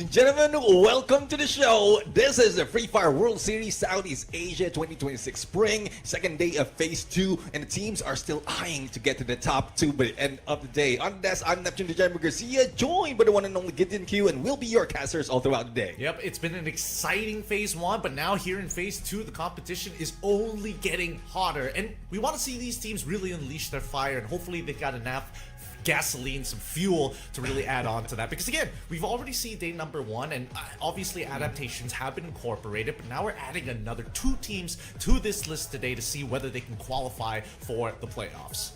and gentlemen, welcome to the show. This is the Free Fire World Series Southeast Asia 2026 Spring, second day of Phase 2, and the teams are still eyeing to get to the top 2 by the end of the day. On the desk, I'm Neptune Garcia, joined by the one and only Gideon Q, and we'll be your casters all throughout the day. Yep, it's been an exciting Phase 1, but now here in Phase 2, the competition is only getting hotter, and we want to see these teams really unleash their fire, and hopefully they've got enough gasoline, some fuel to really add on to that. Because again, we've already seen day number 1, and obviously adaptations have been incorporated, but now we're adding another 2 teams to this list today to see whether they can qualify for the playoffs.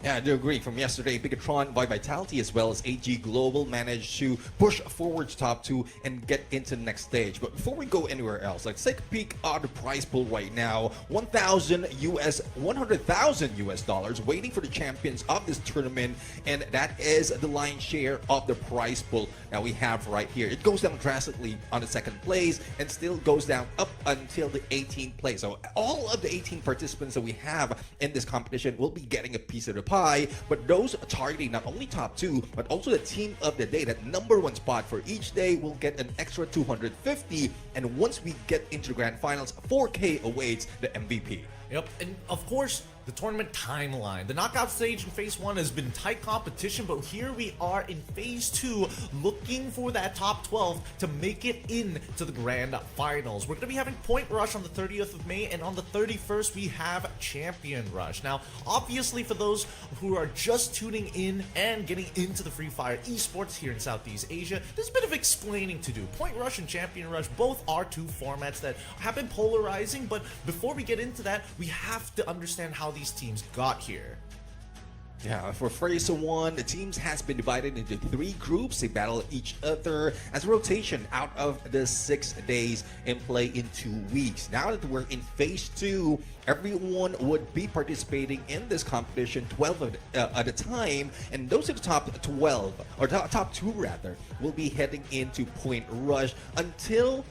Yeah, I do agree. From yesterday, Bigatron by Vitality as well as AG Global managed to push forward to top 2 and get into the next stage. But before we go anywhere else, let's take a peek at the prize pool right now. 100,000 US dollars waiting for the champions of this tournament, and that is the lion's share of the prize pool that we have right here. It goes down drastically on the second place and still goes down up until the 18th place. So all of the 18 participants that we have in this competition will be getting a piece of the pie, but those targeting not only top 2 but also the team of the day, that number 1 spot for each day, will get an extra 250, and once we get into the grand finals, 4K awaits the MVP. Yep, and of course, the tournament timeline. The knockout stage in Phase 1 has been tight competition, but here we are in Phase 2 looking for that top 12 to make it into the grand finals. We're going to be having Point Rush on the 30th of May, and on the 31st we have Champion Rush. Now, obviously for those who are just tuning in and getting into the Free Fire Esports here in Southeast Asia, there's a bit of explaining to do. Point Rush and Champion Rush both are 2 formats that have been polarizing, but before we get into that, we have to understand how these teams got here. Yeah, for Phase 1, the teams has been divided into 3 groups. They battle each other as a rotation out of the 6 days in play in 2 weeks. Now that we're in Phase 2, everyone would be participating in this competition 12 at a time, and those are the top 12, or top 2 rather, will be heading into Point Rush until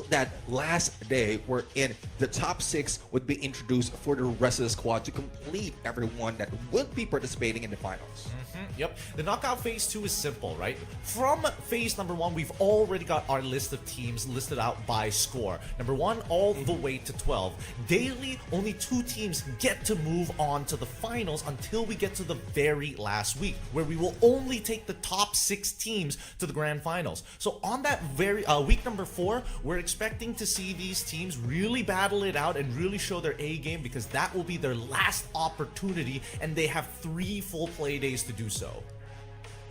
that last day, wherein the top 6 would be introduced for the rest of the squad to complete everyone that would be participating in the finals. Yep, the knockout Phase 2 is simple, right? From Phase number 1, we've already got our list of teams listed out by score. Number 1 all the way to 12. Daily, only 2 teams get to move on to the finals until we get to the very last week, where we will only take the top 6 teams to the grand finals. So on that very week number 4, we're expecting to see these teams really battle it out and really show their A game, because that will be their last opportunity, and they have 3 full play days to do so.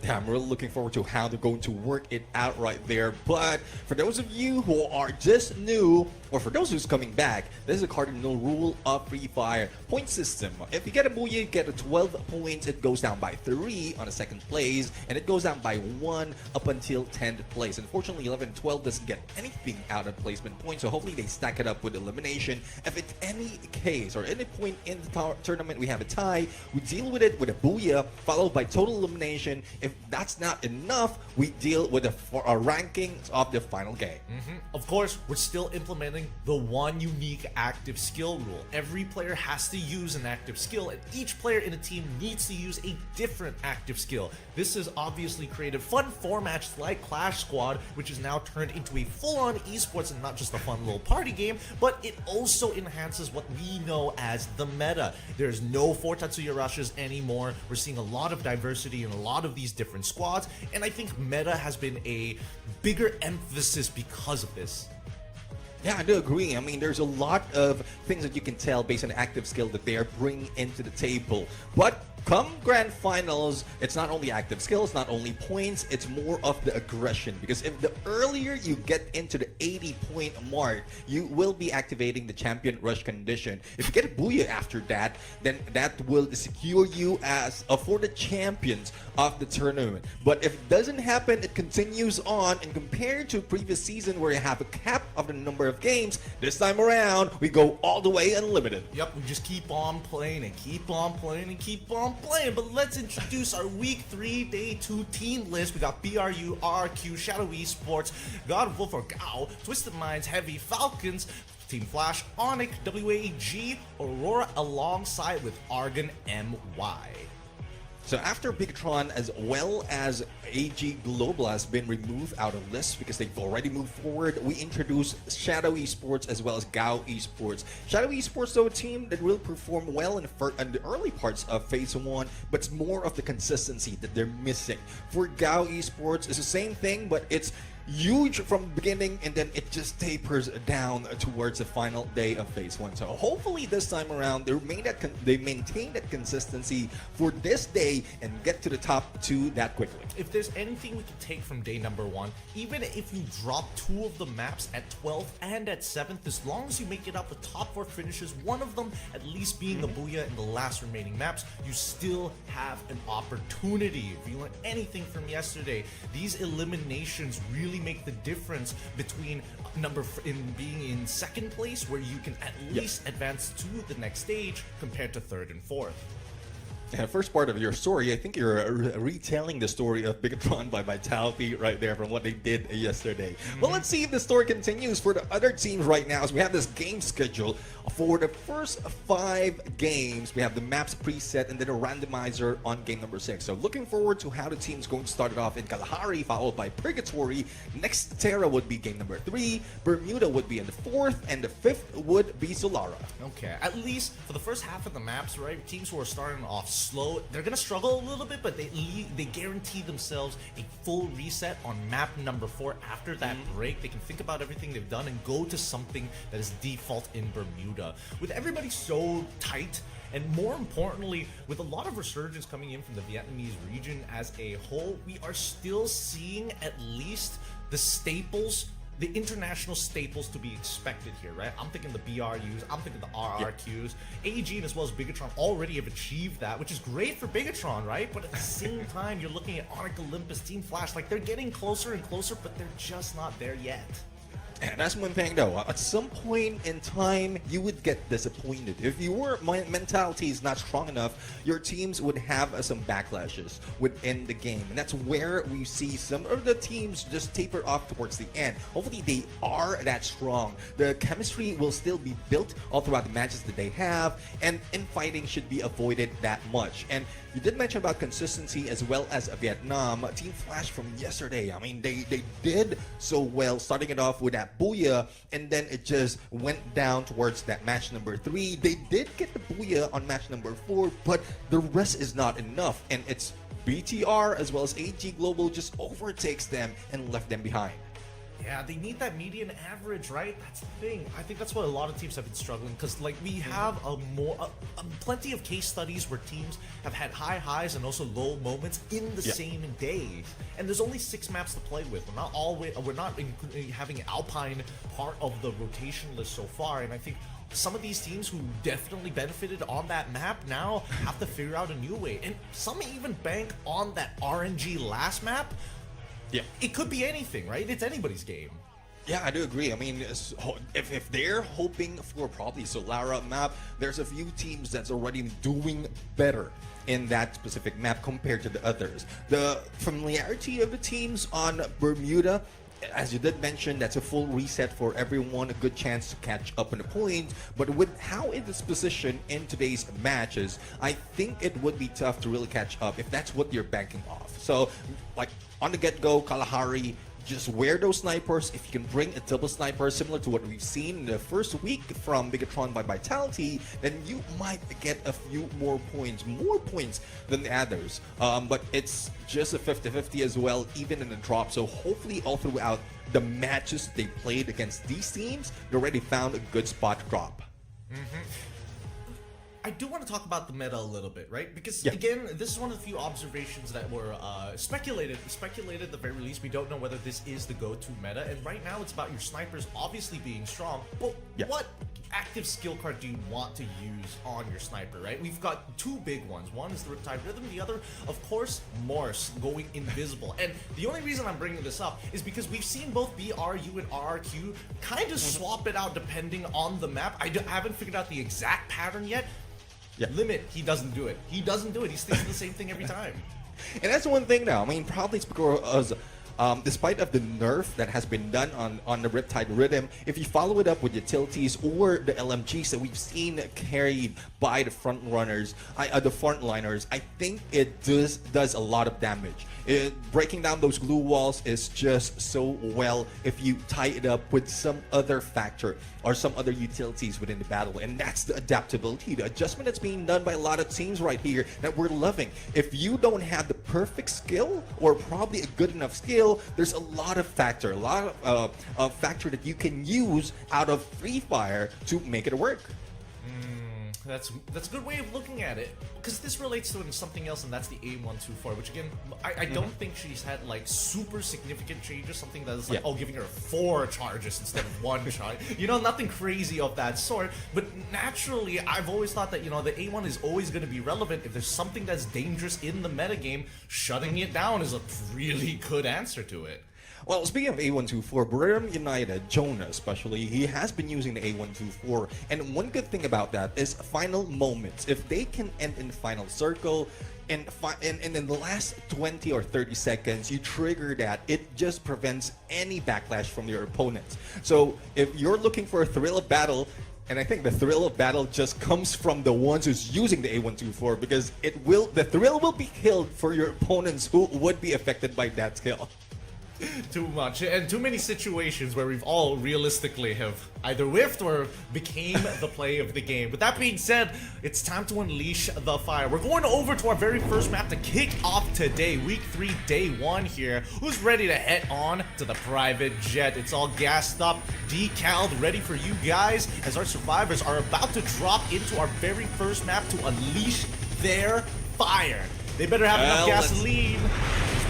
Yeah, I'm really looking forward to how they're going to work it out right there. But for those of you who are just new, or for those who's coming back, this is a cardinal rule of Free Fire point system. If you get a booyah, you get a 12 points. It goes down by 3 on the second place, and it goes down by 1 up until 10th place. Unfortunately, 11 and 12 doesn't get anything out of placement points, so hopefully they stack it up with elimination. If it's any case or any point in the tournament we have a tie, we deal with it with a booyah followed by total elimination. If that's not enough, we deal with the rankings of the final game. Of course, we're still implementing the one unique active skill rule. Every player has to use an active skill, and each player in a team needs to use a different active skill. This has obviously created fun formats like Clash Squad, which is now turned into a full-on esports and not just a fun little party game, but it also enhances what we know as the meta. There's no 4 Tatsuya rushes anymore. We're seeing a lot of diversity in a lot of these different squads, and I think meta has been a bigger emphasis because of this. Yeah, I do agree. I mean, there's a lot of things that you can tell based on the active skill that they are bringing into the table. But come grand finals, it's not only active skills, not only points, it's more of the aggression. Because if the earlier you get into the 80-point mark, you will be activating the champion rush condition. If you get a booyah after that, then that will secure you as for the champions of the tournament. But if it doesn't happen, it continues on, and compared to previous season where you have a cap of the number of games, this time around we go all the way unlimited. Yep, we just keep on playing and keep on playing and keep on playing. But let's introduce our week 3 day 2 team list. We got BRU, RQ, Shadow Esports, God of Wolf or Gao, Twisted Minds, Heavy Falcons, Team Flash, Onyx, WAG, Aurora alongside with Argon MY. So after Bigatron as well as AG Global has been removed out of list because they've already moved forward, we introduced Shadow Esports as well as GAO Esports. Shadow Esports, though, a team that will perform well in the early parts of Phase 1, but it's more of the consistency that they're missing. For GAO Esports, it's the same thing, but it's huge from the beginning and then it just tapers down towards the final day of Phase 1. So hopefully this time around they maintain that consistency for this day and get to the top 2 that quickly. If there's anything we can take from day number 1, even if you drop 2 of the maps at 12th and at 7th, as long as you make it up the top 4 finishes, one of them at least being the Booyah in the last remaining maps, you still have an opportunity. If you learned anything from yesterday, these eliminations really make the difference between being in 2nd place, where you can at least advance to the next stage, compared to 3rd and 4th. Yeah, first part of your story, I think you're retelling the story of Bigatron by Vitality right there from what they did yesterday. Well, let's see if the story continues for the other teams right now, as we have this game schedule. For the first 5 games, we have the maps preset and then a randomizer on game number 6. So looking forward to how the team's going to start it off in Kalahari, followed by Purgatory. Next, Terra would be game number 3. Bermuda would be in the 4th, and the 5th would be Solara. Okay, at least for the first half of the maps, right? Teams who are starting off slow, they're gonna struggle a little bit, but they guarantee themselves a full reset on map number 4 after that break. They can think about everything they've done and go to something that is default in Bermuda. With everybody so tight, and more importantly, with a lot of resurgence coming in from the Vietnamese region as a whole, we are still seeing at least the staples, the international staples to be expected here, right? I'm thinking the BRUs, I'm thinking the RRQs. AG as well as Bigatron already have achieved that, which is great for Bigatron, right? But at the same time, you're looking at Onyx Olympus, Team Flash, like they're getting closer and closer, but they're just not there yet. And that's one thing though, at some point in time, you would get disappointed. If your mentality is not strong enough, your teams would have some backlashes within the game. And that's where we see some of the teams just taper off towards the end. Hopefully they are that strong. The chemistry will still be built all throughout the matches that they have, and infighting should be avoided that much. And you did mention about consistency as well as Vietnam. Team Flash from yesterday, I mean, they did so well, starting it off with that Booyah, and then it just went down towards that match number 3. They did get the Booyah on match number 4, but the rest is not enough, and it's BTR as well as AG Global just overtakes them and left them behind. Yeah, they need that median average, right? That's the thing. I think that's what a lot of teams have been struggling, because like we have plenty of case studies where teams have had high highs and also low moments in the same day, and there's only 6 maps to play with. We're not having an Alpine part of the rotation list so far, and I think some of these teams who definitely benefited on that map now have to figure out a new way, and some even bank on that RNG last map. Yeah, it could be anything, right? It's anybody's game. Yeah, I do agree. I mean, if they're hoping for probably Solara map, there's a few teams that's already doing better in that specific map compared to the others. The familiarity of the teams on Bermuda, as you did mention, that's a full reset for everyone, a good chance to catch up on the points. But with how it is positioned in today's matches, I think it would be tough to really catch up if that's what you're banking off. So, like, on the get-go, Kalahari, just wear those snipers. If you can bring a double sniper similar to what we've seen in the first week from Bigatron by Vitality, then you might get a few more points than the others. But it's just a 50-50 as well, even in the drop. So hopefully all throughout the matches they played against these teams, they already found a good spot to drop. I do want to talk about the meta a little bit, right? Because again, this is one of the few observations that were speculated at the very least. We don't know whether this is the go-to meta, and right now it's about your snipers obviously being strong, but what active skill card do you want to use on your sniper, right? We've got 2 big ones. One is the Riptide Rhythm, the other, of course, Morse going invisible. And the only reason I'm bringing this up is because we've seen both BRU and RRQ kind of swap it out depending on the map. I haven't figured out the exact pattern yet. Limit, he doesn't do it. He doesn't do it. He sticks to the same thing every time. And that's one thing now. I mean, probably it's because despite of the nerf that has been done on the Riptide Rhythm, if you follow it up with utilities or the LMGs that we've seen carried by the frontliners, I think it does a lot of damage. Breaking down those glue walls is just so well if you tie it up with some other factor or some other utilities within the battle, and that's the adaptability, the adjustment that's being done by a lot of teams right here that we're loving. If you don't have the perfect skill or probably a good enough skill, there's a lot of factor that you can use out of Free Fire to make it work. That's a good way of looking at it, because this relates to something else, and that's the A124, which again, I don't think she's had like super significant changes, something that is like, giving her 4 charges instead of 1 charge. You know, nothing crazy of that sort, but naturally, I've always thought that, you know, the A1 is always going to be relevant. If there's something that's dangerous in the metagame, shutting it down is a really good answer to it. Well, speaking of A124, Reflex United, Jonah especially, he has been using the A124, and one good thing about that is final moments. If they can end in final circle, and in the last 20 or 30 seconds, you trigger that, it just prevents any backlash from your opponents. So if you're looking for a thrill of battle, and I think the thrill of battle just comes from the ones who's using the A124, because the thrill will be killed for your opponents who would be affected by that skill. Too much, and too many situations where we've all realistically have either whiffed or became the play of the game. But that being said, it's time to unleash the fire. We're going over to our very first map to kick off today, week 3, day 1 here. Who's ready to head on to the private jet? It's all gassed up, decaled, ready for you guys as our survivors are about to drop into our very first map to unleash their fire. They better have enough gasoline.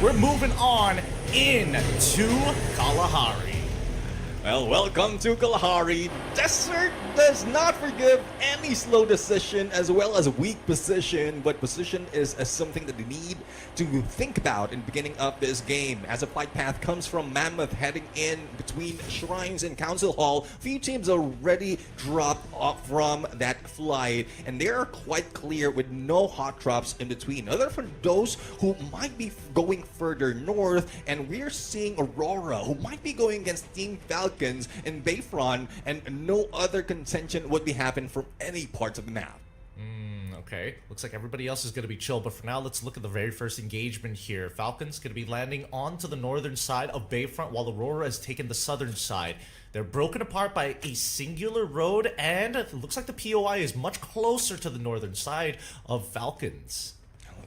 We're moving on into Kalahari. Well, welcome to Kalahari. Desert does not forgive any slow decision as well as weak position, but position is something that they need to think about in the beginning of this game. As a flight path comes from Mammoth heading in between Shrines and Council Hall, few teams already dropped off from that flight, and they are quite clear with no hot drops in between. Other for those who might be going further north, and we're seeing Aurora, who might be going against Team Falcons in Bayfront, and no other contention would be happening from any parts of the map. Okay, looks like everybody else is going to be chill, but for now, let's look at the very first engagement here. Falcons going to be landing onto the northern side of Bayfront, while Aurora has taken the southern side. They're broken apart by a singular road, and it looks like the POI is much closer to the northern side of Falcons.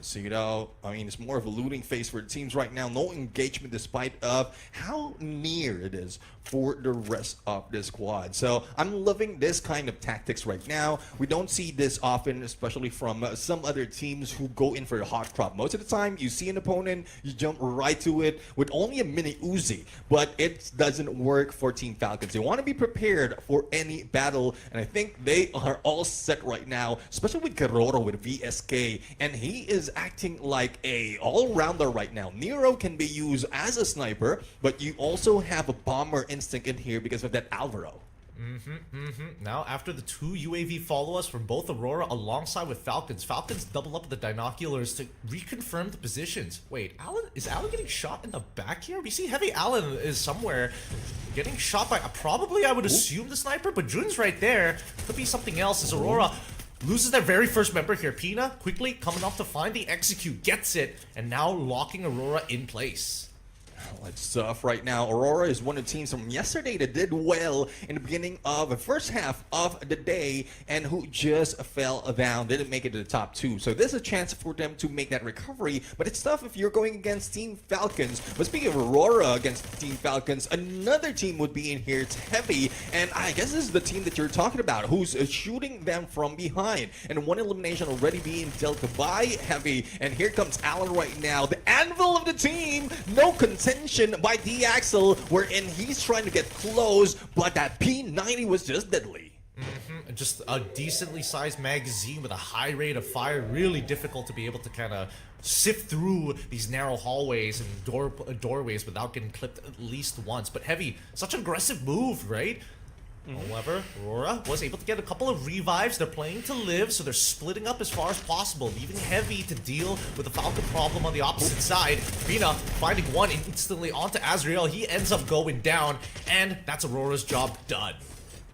So, you know, I mean, it's more of a looting phase for the teams right now. No engagement despite of how near it is for the rest of the squad. So I'm loving this kind of tactics right now. We don't see this often, especially from some other teams who go in for the hot drop. Most of the time, you see an opponent, you jump right to it with only a mini Uzi. But it doesn't work for Team Falcons. They want to be prepared for any battle, and I think they are all set right now, especially with Karoro with VSK. And he is acting like a all-rounder right now. Nero can be used as a sniper, but you also have a bomber instinct in here because of that Alvaro. Now, after the 2 UAV follow-us from both Aurora alongside with Falcons, Falcons double up with the binoculars to reconfirm the positions. Wait, is Alan getting shot in the back here? We see Heavy Alan is somewhere getting shot by, probably I would assume the sniper, but Jun's right there. Could be something else as Aurora loses their very first member here. Pina quickly coming off to find the execute, gets it, and now locking Aurora in place. It's tough right now. Aurora is one of the teams from yesterday that did well in the beginning of the first half of the day and who just fell down, didn't make it to the top 2. So there's a chance for them to make that recovery, but it's tough if you're going against Team Falcons. But speaking of Aurora against Team Falcons, another team would be in here. It's Heavy, and I guess this is the team that you're talking about, who's shooting them from behind. And one elimination already being dealt by Heavy, and here comes Alan right now, the anvil of the team. No contention by D-Axel, wherein he's trying to get close, but that P90 was just deadly. Just a decently sized magazine with a high rate of fire. Really difficult to be able to kind of sift through these narrow hallways and doorways without getting clipped at least once. But Heavy, such an aggressive move, right? However, Aurora was able to get a couple of revives. They're playing to live, so they're splitting up as far as possible, leaving Heavy to deal with the Falcon problem on the opposite side. Fina finding one instantly onto Azrael. He ends up going down, and that's Aurora's job done.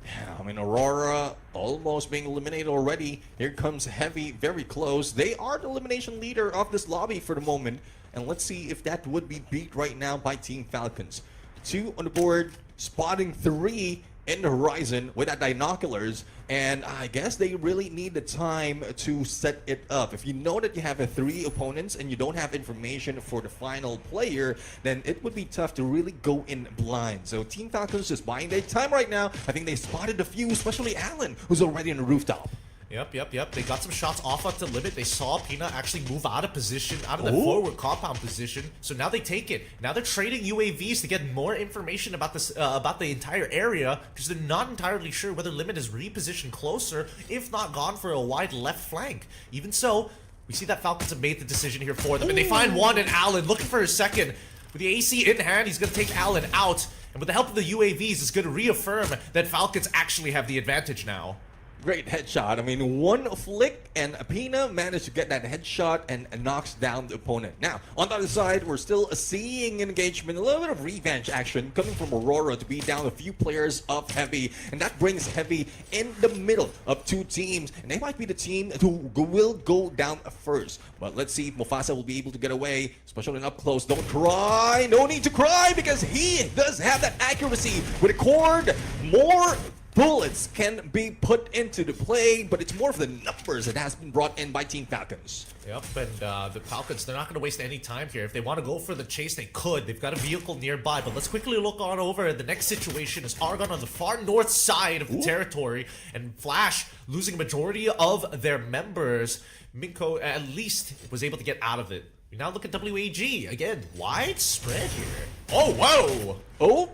Yeah, I mean, Aurora almost being eliminated already. Here comes Heavy, very close. They are the elimination leader of this lobby for the moment. And let's see if that would be beat right now by Team Falcons. 2 on the board, spotting 3 in the horizon with that binoculars, and I guess they really need the time to set it up. If you know that you have 3 opponents and you don't have information for the final player, then it would be tough to really go in blind. So Team Falcons just buying their time right now. I think they spotted a few, especially Alan, who's already on the rooftop. Yep. They got some shots off at the limit. They saw Pina actually move out of position, out of the forward compound position. So now they take it. Now they're trading UAVs to get more information about this, about the entire area, because they're not entirely sure whether Limit is repositioned closer, if not gone for a wide left flank. Even so, we see that Falcons have made the decision here for them, and they find one in Allen, looking for a second. With the AC in hand, he's going to take Allen out, and with the help of the UAVs, it's going to reaffirm that Falcons actually have the advantage now. Great headshot. I mean, one flick and Pina managed to get that headshot and knocks down the opponent. Now, on the other side, we're still seeing engagement, a little bit of revenge action coming from Aurora to beat down a few players of Heavy. And that brings Heavy in the middle of 2 teams. And they might be the team who will go down first. But let's see if Mufasa will be able to get away, especially up close. Don't cry. No need to cry, because he does have that accuracy with a cord. More bullets can be put into the play, but it's more of the numbers that has been brought in by Team Falcons. Yep, and the Falcons, they're not going to waste any time here. If they want to go for the chase, they could. They've got a vehicle nearby, but let's quickly look on over. The next situation is Argon on the far north side of the territory, and Flash losing a majority of their members. Minko at least was able to get out of it. We now look at WAG. Again, widespread here. Oh, whoa! Oh!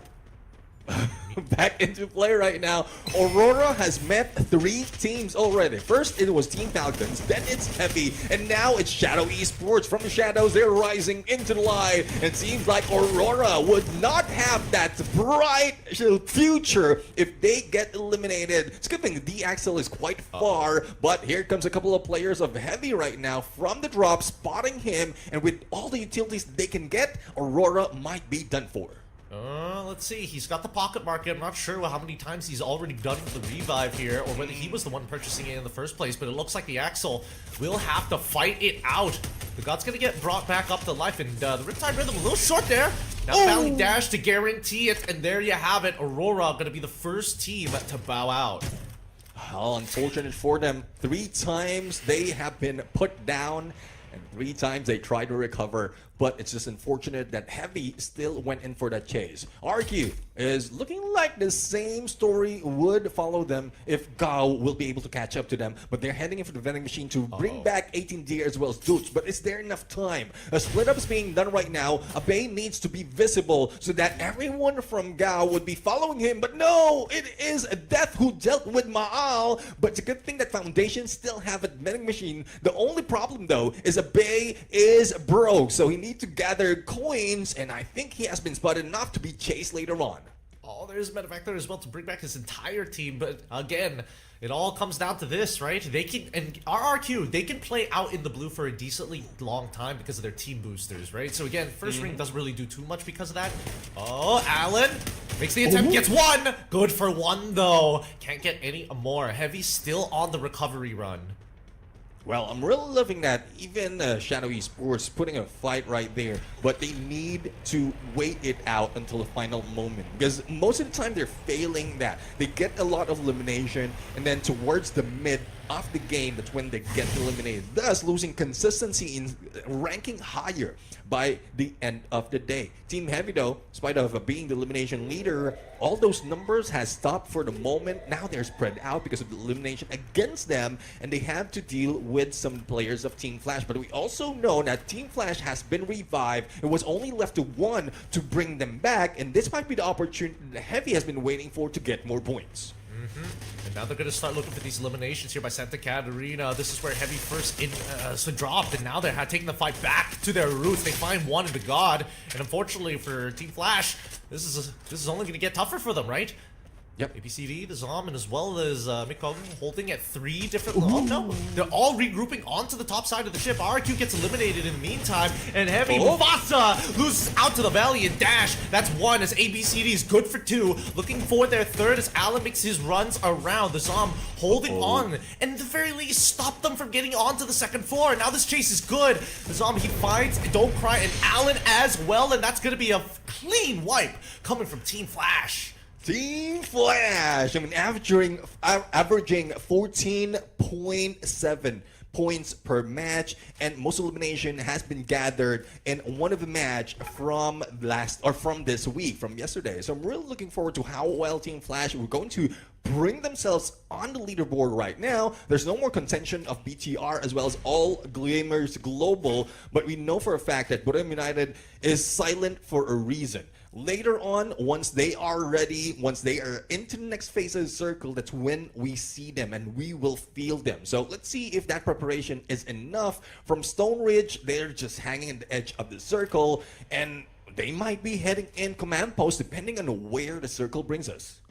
Back into play right now. Aurora has met 3 teams already. First, it was Team Falcons, then it's Heavy, and now it's Shadow Esports. From the shadows, they're rising into the light. It seems like Aurora would not have that bright future if they get eliminated. It's a good thing D-Axel is quite far, but here comes a couple of players of Heavy right now from the drop, spotting him, and with all the utilities they can get, Aurora might be done for. Let's see. He's got the pocket market. I'm not sure how many times he's already done the revive here, or whether he was the one purchasing it in the first place, but it looks like the Axel will have to fight it out. The God's gonna get brought back up to life, and the Riptide Rhythm a little short there. Now Valley Dash to guarantee it, and there you have it. Aurora gonna be the first team to bow out. How unfortunate for them. 3 times they have been put down, and 3 times they tried to recover, but it's just unfortunate that Heavy still went in for that chase. RQ is looking like the same story would follow them if Gao will be able to catch up to them, but they're heading in for the vending machine to bring back 18D as well as Dooch. But is there enough time? A split up is being done right now. Abe needs to be visible so that everyone from Gao would be following him, but no, it is Death who dealt with Maal. But it's a good thing that Foundation still have a vending machine. The only problem though is Abe is broke, so he needs to gather coins, and I think he has been spotted enough to be chased later on. Oh, there's Metavector as well to bring back his entire team, but again, it all comes down to this, right? They can, and RRQ, they can play out in the blue for a decently long time because of their team boosters, right? So again, first ring doesn't really do too much because of that. Oh, Allen makes the attempt, gets 1! Good for 1 though. Can't get any more. Heavy still on the recovery run. Well, I'm really loving that even Shadow Esports putting a fight right there, but they need to wait it out until the final moment, because most of the time they're failing that. They get a lot of elimination, and then towards the mid of the game, that's when they get eliminated, thus losing consistency in ranking higher by the end of the day. Team Heavy though, in spite of being the elimination leader, all those numbers has stopped for the moment. Now they're spread out because of the elimination against them, and they have to deal with some players of Team Flash. But we also know that Team Flash has been revived. It was only left to 1 to bring them back, and this might be the opportunity that Heavy has been waiting for to get more points. And now they're going to start looking for these eliminations here by Santa Catarina. This is where Heavy first dropped, and now they're taking the fight back to their roots. They find 1 in the God, and unfortunately for Team Flash, this is only going to get tougher for them, right? Yep. ABCD, the Zom, and as well as Mikog holding at 3 different... Oh, no. They're all regrouping onto the top side of the ship. RQ gets eliminated in the meantime, and Heavy Mufasa loses out to the Valley and Dash. That's 1 as ABCD is good for 2. Looking for their 3rd as Alan makes his runs around. The Zom holding on, and at the very least stop them from getting onto the 2nd floor. Now this chase is good. The Zom, he finds Don't Cry and Alan as well, and that's going to be a clean wipe coming from Team Flash. Team Flash, I mean, averaging 14.7 points per match, and most elimination has been gathered in one of the match from this week, from yesterday. So I'm really looking forward to how well Team Flash were going to bring themselves on the leaderboard right now. There's no more contention of BTR as well as all Gamers Global, but we know for a fact that Buddha United is silent for a reason. Later on, once they are ready, once they are into the next phase of the circle, that's when we see them and we will feel them. So let's see if that preparation is enough. From Stone Ridge, they're just hanging at the edge of the circle, and they might be heading in command post depending on where the circle brings us.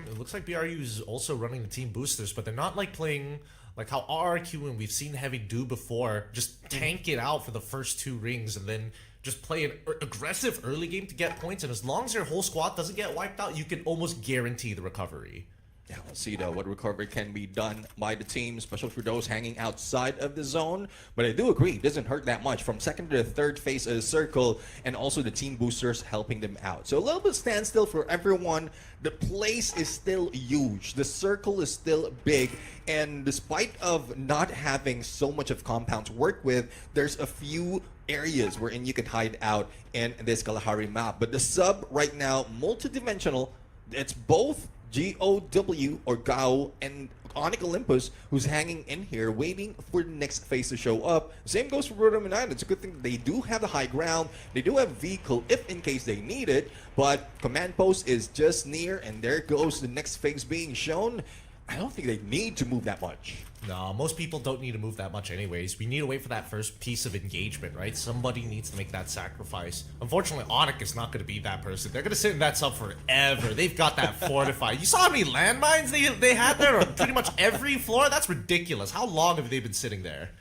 It looks like BRU is also running the team boosters, but they're not like playing like how RRQ and we've seen Heavy do before, just tank it out for the first 2 rings and then just play an aggressive early game to get points, and as long as your whole squad doesn't get wiped out, you can almost guarantee the recovery. Yeah, we'll see though what recovery can be done by the team, especially for those hanging outside of the zone. But I do agree, it doesn't hurt that much from 2nd to the 3rd phase of the circle, and also the team boosters helping them out. So a little bit standstill for everyone. The place is still huge. The circle is still big, and despite of not having so much of compound to work with, there's a few areas wherein you can hide out in this Kalahari map. But the sub right now, multi-dimensional, it's both GOW or GAO and Onyx Olympus who's hanging in here waiting for the next phase to show up. Same goes for Rotom United. It's a good thing they do have the high ground. They do have vehicle if in case they need it, but command post is just near, and there goes the next phase being shown. I don't think they need to move that much. No, most people don't need to move that much anyways. We need to wait for that first piece of engagement, right? Somebody needs to make that sacrifice. Unfortunately, Onyx is not going to be that person. They're going to sit in that sub forever. They've got that fortified. You saw how many landmines they had there on pretty much every floor? That's ridiculous. How long have they been sitting there?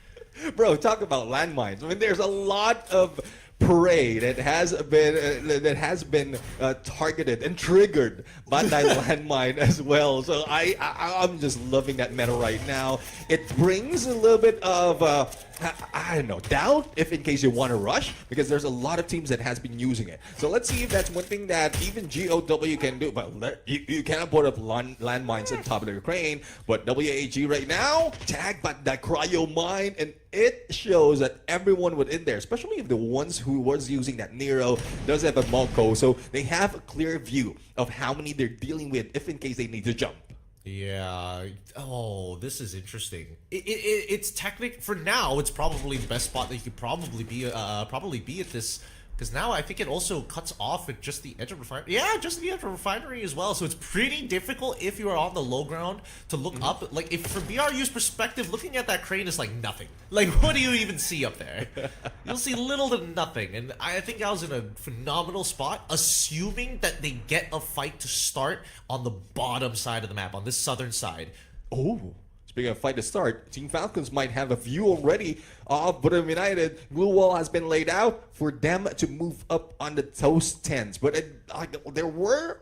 Bro, talk about landmines. I mean, there's a lot of parade that has been targeted and triggered by that landmine as well. So I'm just loving that meta right now. It brings a little bit of I don't know, doubt if in case you want to rush, because there's a lot of teams that has been using it. So let's see if that's one thing that even GOW can do. But you cannot put up landmines on top of the crane. But WAG right now, tagged by that cryo mine, and it shows that everyone within there, especially if the ones who was using that Nero, does have a Malco. So they have a clear view of how many they're dealing with if in case they need to jump. Yeah. Oh, this is interesting. It's technical for now. It's probably the best spot that you could probably be at this, because now I think it also cuts off at just the edge of refinery. Yeah, just the edge of refinery as well. So it's pretty difficult if you are on the low ground to look up. Like, if from BRU's perspective, looking at that crane is like nothing. Like, what do you even see up there? You'll see little to nothing. And I think I was in a phenomenal spot, assuming that they get a fight to start on the bottom side of the map, on this southern side. Oh. Speaking of fight to start, Team Falcons might have a view already of Buddha United. Blue wall has been laid out for them to move up on the toast 10s. But there was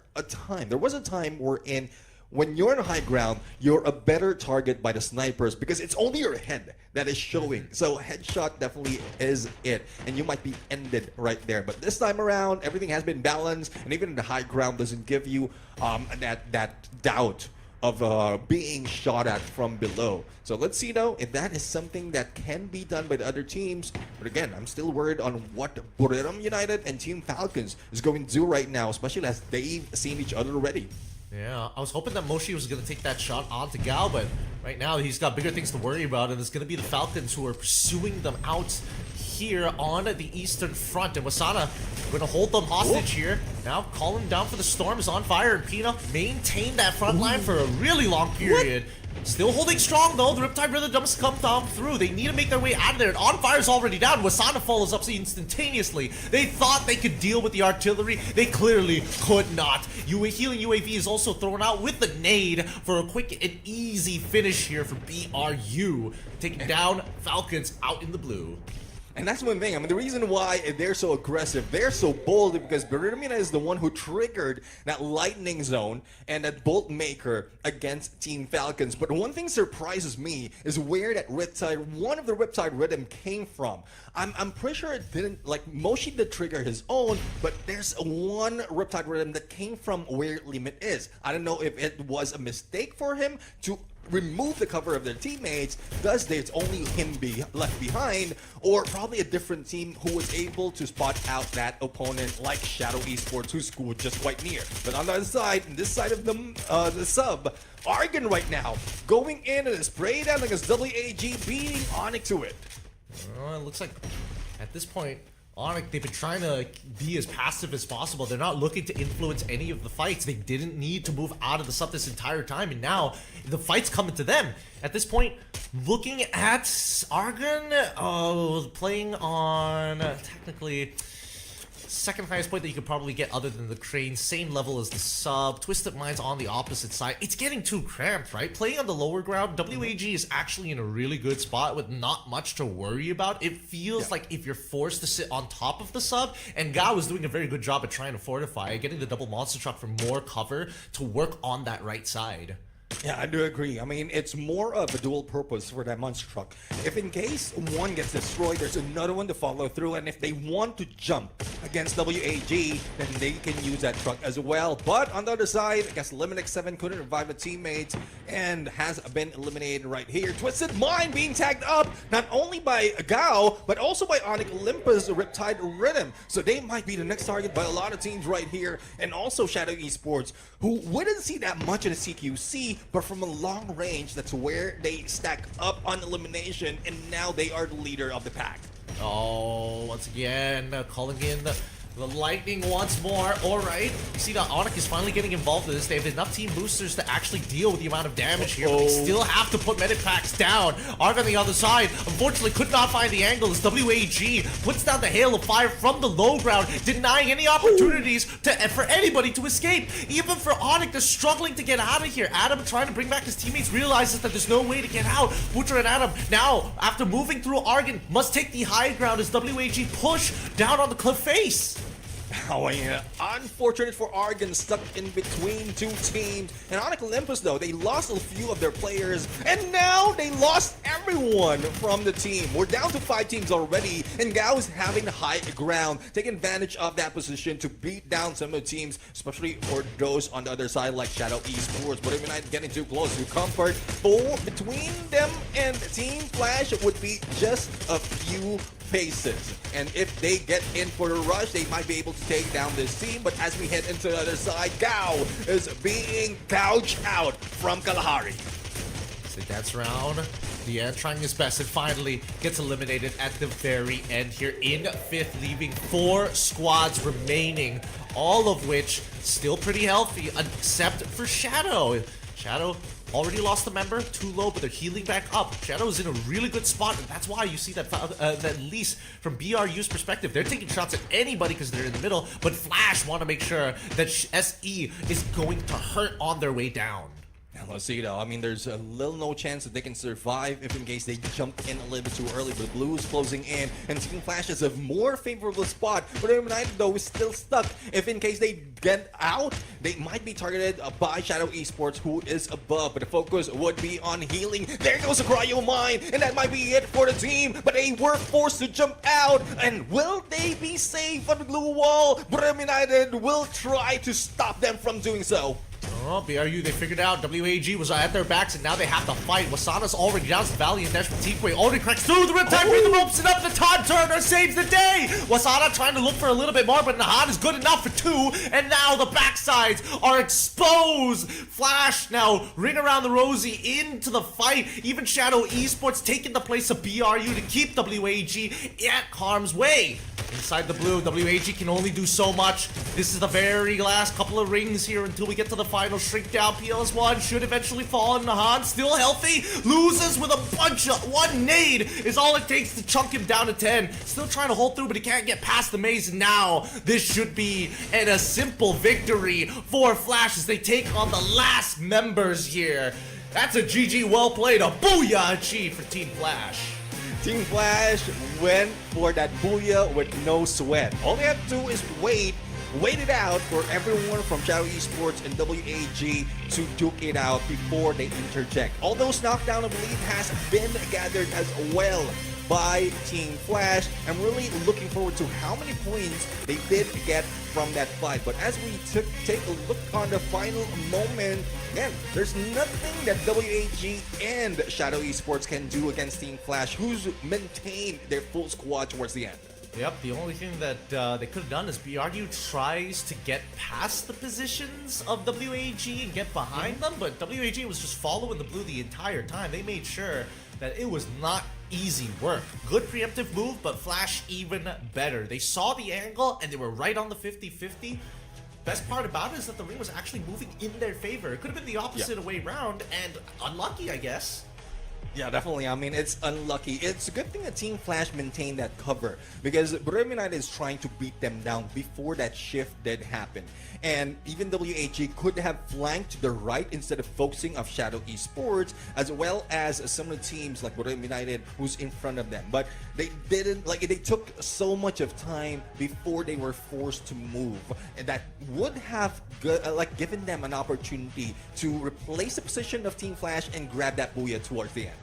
a time wherein when you're on high ground, you're a better target by the snipers because it's only your head that is showing. So headshot definitely is it, and you might be ended right there. But this time around, everything has been balanced, and even the high ground doesn't give you that doubt of being shot at from below. So let's see though if that is something that can be done by the other teams. But again, I'm still worried on what Buddha United and Team Falcons is going to do right now, especially as they've seen each other already. Yeah, I was hoping that Moshi was going to take that shot onto Gal, but right now he's got bigger things to worry about, and it's going to be the Falcons who are pursuing them out here on the eastern front. And Wasana going to hold them hostage here. Now calling down for the storm is on fire, and Pina maintained that front line for a really long period. Still holding strong though. The Riptide Rhythm does come through. They need to make their way out of there. And On Fire's already down. Wasana follows up instantaneously. They thought they could deal with the artillery. They clearly could not. Healing UAV is also thrown out with the nade for a quick and easy finish here for BRU. Taking down Falcons out in the blue. And that's one thing. I mean, the reason why they're so aggressive, they're so bold, because Berimina is the one who triggered that lightning zone and that bolt maker against Team Falcons. But one thing surprises me is where that Riptide, one of the Riptide Rhythm came from. I'm pretty sure it didn't, like, Moshi did trigger his own, but there's one Riptide Rhythm that came from where Limit is. I don't know if it was a mistake for him to remove the cover of their teammates, thus there's only him left behind, or probably a different team who was able to spot out that opponent like Shadow Esports, who scored just quite near. But on the other side, this side of the sub, Argon right now going in and a spray down against WAG, beating Onyx to it. It looks like at this point, Onyx, they've been trying to be as passive as possible. They're not looking to influence any of the fights. They didn't need to move out of the sub this entire time, and now the fight's coming to them. At this point, looking at Argon, playing on technically second highest point that you could probably get other than the Crane, same level as the sub. Twisted Mind's on the opposite side. It's getting too cramped, right? Playing on the lower ground, WAG is actually in a really good spot with not much to worry about. It feels like if you're forced to sit on top of the sub, and Gao is doing a very good job at trying to fortify, getting the double monster truck for more cover to work on that right side. Yeah, I do agree. I mean, it's more of a dual purpose for that monster truck. If in case one gets destroyed, there's another one to follow through, and if they want to jump against WAG, then they can use that truck as well. But on the other side, I guess Liminix 7 couldn't revive the teammates and has been eliminated right here. Twisted Mind being tagged up not only by Gao, but also by Onyx Olympus Riptide Rhythm. So they might be the next target by a lot of teams right here, and also Shadow Esports, who wouldn't see that much in the CQC, but from a long range, that's where they stack up on elimination, and now they are the leader of the pack. Oh, once again, calling in the lightning once more. Alright, you see that Onyx is finally getting involved in this. They have enough team boosters to actually deal with the amount of damage here, but they still have to put medic packs down. Arg on the other side, unfortunately could not find the angle as WAG puts down the hail of fire from the low ground, denying any opportunities for anybody to escape. Even for Onyx, they're struggling to get out of here. Adam, trying to bring back his teammates, realizes that there's no way to get out. Butcher and Adam now, after moving through Argon, must take the high ground as WAG push down on the cliff face. Oh, yeah. Unfortunate for Argon, stuck in between two teams. And Onyx Olympus, though, they lost a few of their players, and now they lost everyone from the team. We're down to 5 teams already, and Gao is having the high ground, taking advantage of that position to beat down some of the teams, especially for those on the other side like Shadow Esports. But even not getting too close to comfort, between them and Team Flash would be just a few paces, and if they get in for a rush, they might be able to take down this team. But as we head into the other side, Gao is being gouged out from Kalahari. So that's round. Yeah, trying his best, and finally gets eliminated at the very end here in 5th, leaving 4 squads remaining, all of which still pretty healthy, except for Shadow. Shadow already lost a member, too low, but they're healing back up. Shadow is in a really good spot, and that's why you see that at least from BRU's perspective, they're taking shots at anybody because they're in the middle, but Flash want to make sure that SE is going to hurt on their way down. Let's see though. I mean, there's a little no chance that they can survive if in case they jump in a little bit too early. But Blues closing in, and Team Flash is a more favorable spot. But United though is still stuck. If in case they get out, they might be targeted by Shadow Esports, who is above. But the focus would be on healing. There goes a Cryo Mine, and that might be it for the team. But they were forced to jump out, and will they be safe on the blue wall? But United will try to stop them from doing so. Oh, BRU, they figured out WAG was at their backs, and now they have to fight. Wasana's already down. Valiant Dash from Teamway already cracks through the Riptide, bring the ropes, and up the Todd Turner saves the day. Wasana trying to look for a little bit more, but Nahan is good enough for 2, and now the backsides are exposed. Flash now ring around the rosy into the fight. Even Shadow Esports taking the place of BRU to keep WAG at harm's way. Inside the blue, WAG can only do so much. This is the very last couple of rings here until we get to the final. Shrink down, PLS1 should eventually fall in Nahan. Still healthy, loses with a bunch of... One nade is all it takes to chunk him down to 10. Still trying to hold through, but he can't get past the maze. Now, this should be a simple victory for Flash as they take on the last members here. That's a GG well played, a booyah achieved for Team Flash. Team Flash went for that booyah with no sweat. All they have to do is wait it out for everyone from Shadow Esports and WAG to duke it out before they interject. All those knockdown of lead has been gathered as well by Team Flash. I'm really looking forward to how many points they did get from that fight. But as we take a look on the final moment, again, there's nothing that WAG and Shadow Esports can do against Team Flash, who's maintained their full squad towards the end. Yep, the only thing that they could have done is BRU tries to get past the positions of WAG and get behind them, but WAG was just following the blue the entire time. They made sure that it was not easy work. Good preemptive move, but Flash even better. They saw the angle and they were right on the 50-50. Best part about it is that the ring was actually moving in their favor. It could have been the opposite way round and unlucky, I guess. Yeah, definitely. I mean, it's unlucky. It's a good thing that Team Flash maintained that cover because Dominators United is trying to beat them down before that shift did happen. And even WAG could have flanked to the right instead of focusing on Shadow Esports, as well as some of the teams like Dominators United who's in front of them. But they didn't, like, they took so much of time before they were forced to move. And that would have given them an opportunity to replace the position of Team Flash and grab that booyah towards the end.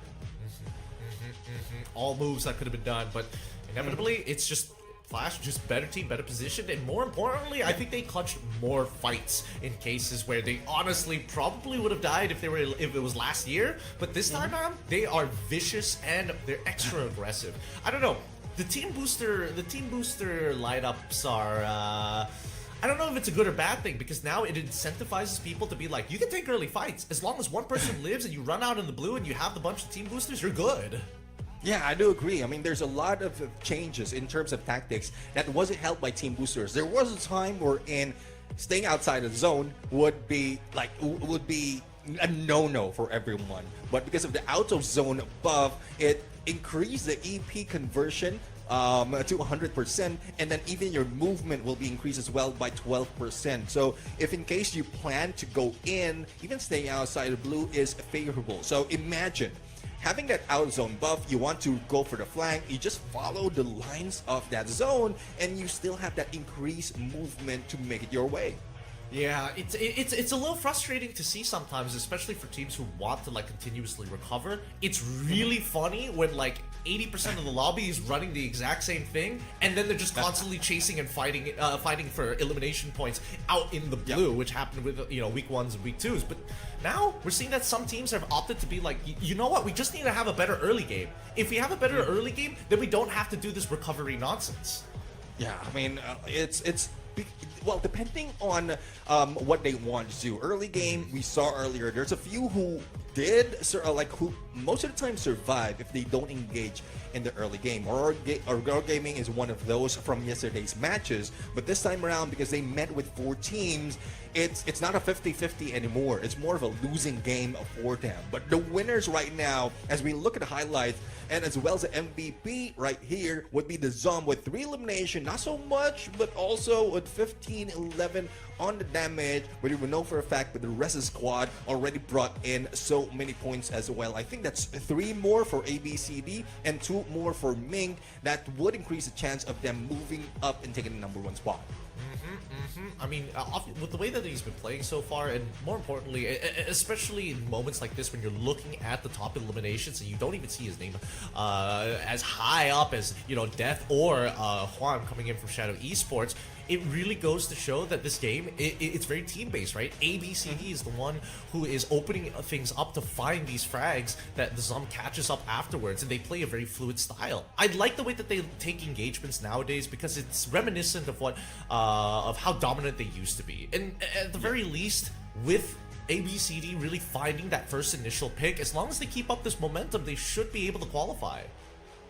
All moves that could have been done, but inevitably it's just Flash, just better team, better position, and more importantly, I think they clutched more fights in cases where they honestly probably would have died if it was last year. But this time around, they are vicious and they're extra aggressive. I don't know. The team booster lineups are. I don't know if it's a good or bad thing because now it incentivizes people to be like, you can take early fights as long as one person lives and you run out in the blue and you have the bunch of team boosters, you're good. Yeah, I do agree. I mean, there's a lot of changes in terms of tactics that wasn't helped by team boosters. There was a time wherein staying outside the zone would be a no-no for everyone. But because of the out of zone buff, it increased the EP conversion to 100%, and then even your movement will be increased as well by 12%. So if in case you plan to go in, even staying outside the blue is favorable. So imagine having that out zone buff, you want to go for the flank, you just follow the lines of that zone and you still have that increased movement to make it your way. Yeah, it's a little frustrating to see sometimes, especially for teams who want to like continuously recover. It's really funny when like 80% of the lobby is running the exact same thing, and then they're just constantly chasing and fighting for elimination points out in the blue, which happened with week 1s and week 2s. But now we're seeing that some teams have opted to be like, you know what, we just need to have a better early game. If we have a better early game, then we don't have to do this recovery nonsense. Yeah, I mean, well, depending on what they want to do. Early game, we saw earlier, there's a few who did, who most of the time survive if they don't engage in the early game. Or Gaming is one of those from yesterday's matches. But this time around, because they met with 4 teams, it's not a 50-50 anymore. It's more of a losing game for them. But the winners right now, as we look at the highlights, and as well as the MVP right here, would be the Zom with 3 elimination. Not so much, but also with 15-11 on the damage. But you will know for a fact that the rest of the squad already brought in so many points as well. I think that's 3 more for ABCD and 2 more for Ming. That would increase the chance of them moving up and taking the #1 spot. I mean, with the way that he's been playing so far, and more importantly, especially in moments like this when you're looking at the top eliminations and you don't even see his name as high up as, Death or Juan coming in from Shadow Esports, it really goes to show that this game, it's very team-based, right? ABCD is the one who is opening things up to find these frags that the Zum catches up afterwards, and they play a very fluid style. I like the way that they take engagements nowadays because it's reminiscent of of how dominant they used to be. And at the very least, with ABCD really finding that first initial pick, as long as they keep up this momentum, they should be able to qualify.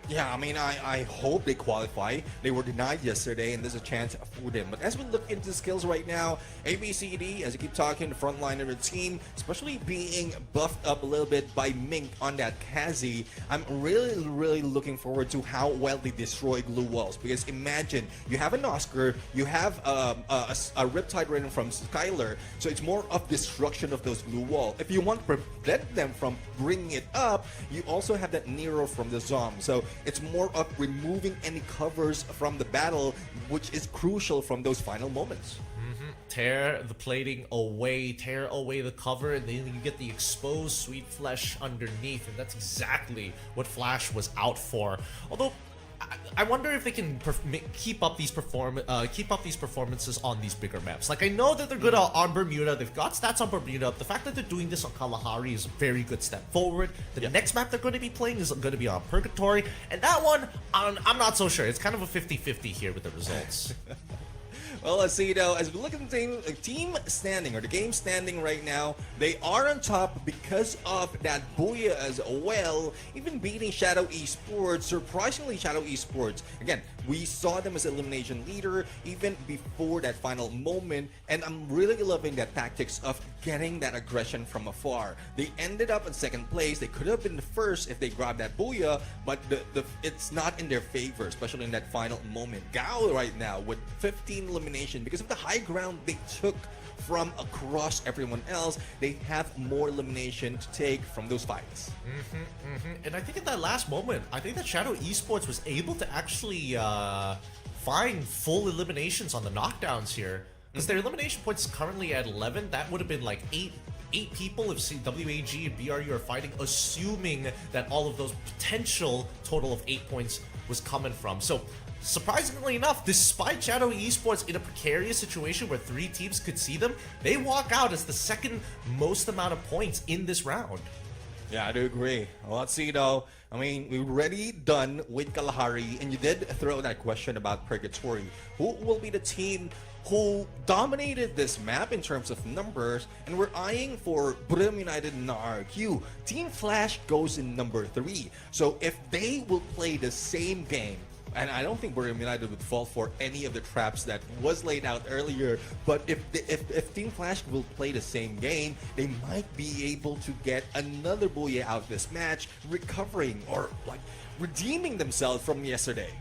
Yeah, I mean, I hope they qualify. They were denied yesterday, and there's a chance for them. But as we look into skills right now, ABCD, as you keep talking, the front line of the team, especially being buffed up a little bit by Mink on that Kazi, I'm really looking forward to how well they destroy glue walls. Because imagine, you have an Oscar, you have a Riptide Raiden from Skylar, so it's more of destruction of those glue wall. If you want to prevent them from bringing it up, you also have that Nero from the Zom. So it's more of removing any covers from the battle, which is crucial from those final moments. Tear the plating away, tear away the cover, and then you get the exposed sweet flesh underneath, and that's exactly what Flash was out for. Although I wonder if they can keep up these performances on these bigger maps. Like, I know that they're good on Bermuda. They've got stats on Bermuda. The fact that they're doing this on Kalahari is a very good step forward. The next map they're going to be playing is going to be on Purgatory, and that one, I'm not so sure. It's kind of a 50-50 here with the results. Well, let's see though, as we look at the team standing, or the game standing right now, they are on top because of that Booyah as well, even beating Shadow Esports. Surprisingly, Shadow Esports, again, we saw them as elimination leader even before that final moment, and I'm really loving that tactics of getting that aggression from afar. They ended up in second place. They could have been the first if they grabbed that Booyah, but it's not in their favor, especially in that final moment. Gao right now with 15 eliminations because of the high ground they took from across everyone else. They have more elimination to take from those fights. And I think in that last moment, I think that Shadow Esports was able to actually find full eliminations on the knockdowns here. Because their elimination points is currently at 11. That would have been like 8 people if WAG and BRU are fighting, assuming that all of those potential total of 8 points was coming from. So surprisingly enough, despite Shadow Esports in a precarious situation where 3 teams could see them, they walk out as the second most amount of points in this round. Yeah, I do agree. Well, let's see though. I mean, we're already done with Kalahari, and you did throw that question about Purgatory. Who will be the team who dominated this map in terms of numbers? And we're eyeing for Brim United and RQ. Team Flash goes in number 3. So if they will play the same game, and I don't think Brim United would fall for any of the traps that was laid out earlier, but if Team Flash will play the same game, they might be able to get another Booyah out of this match, recovering or like redeeming themselves from yesterday.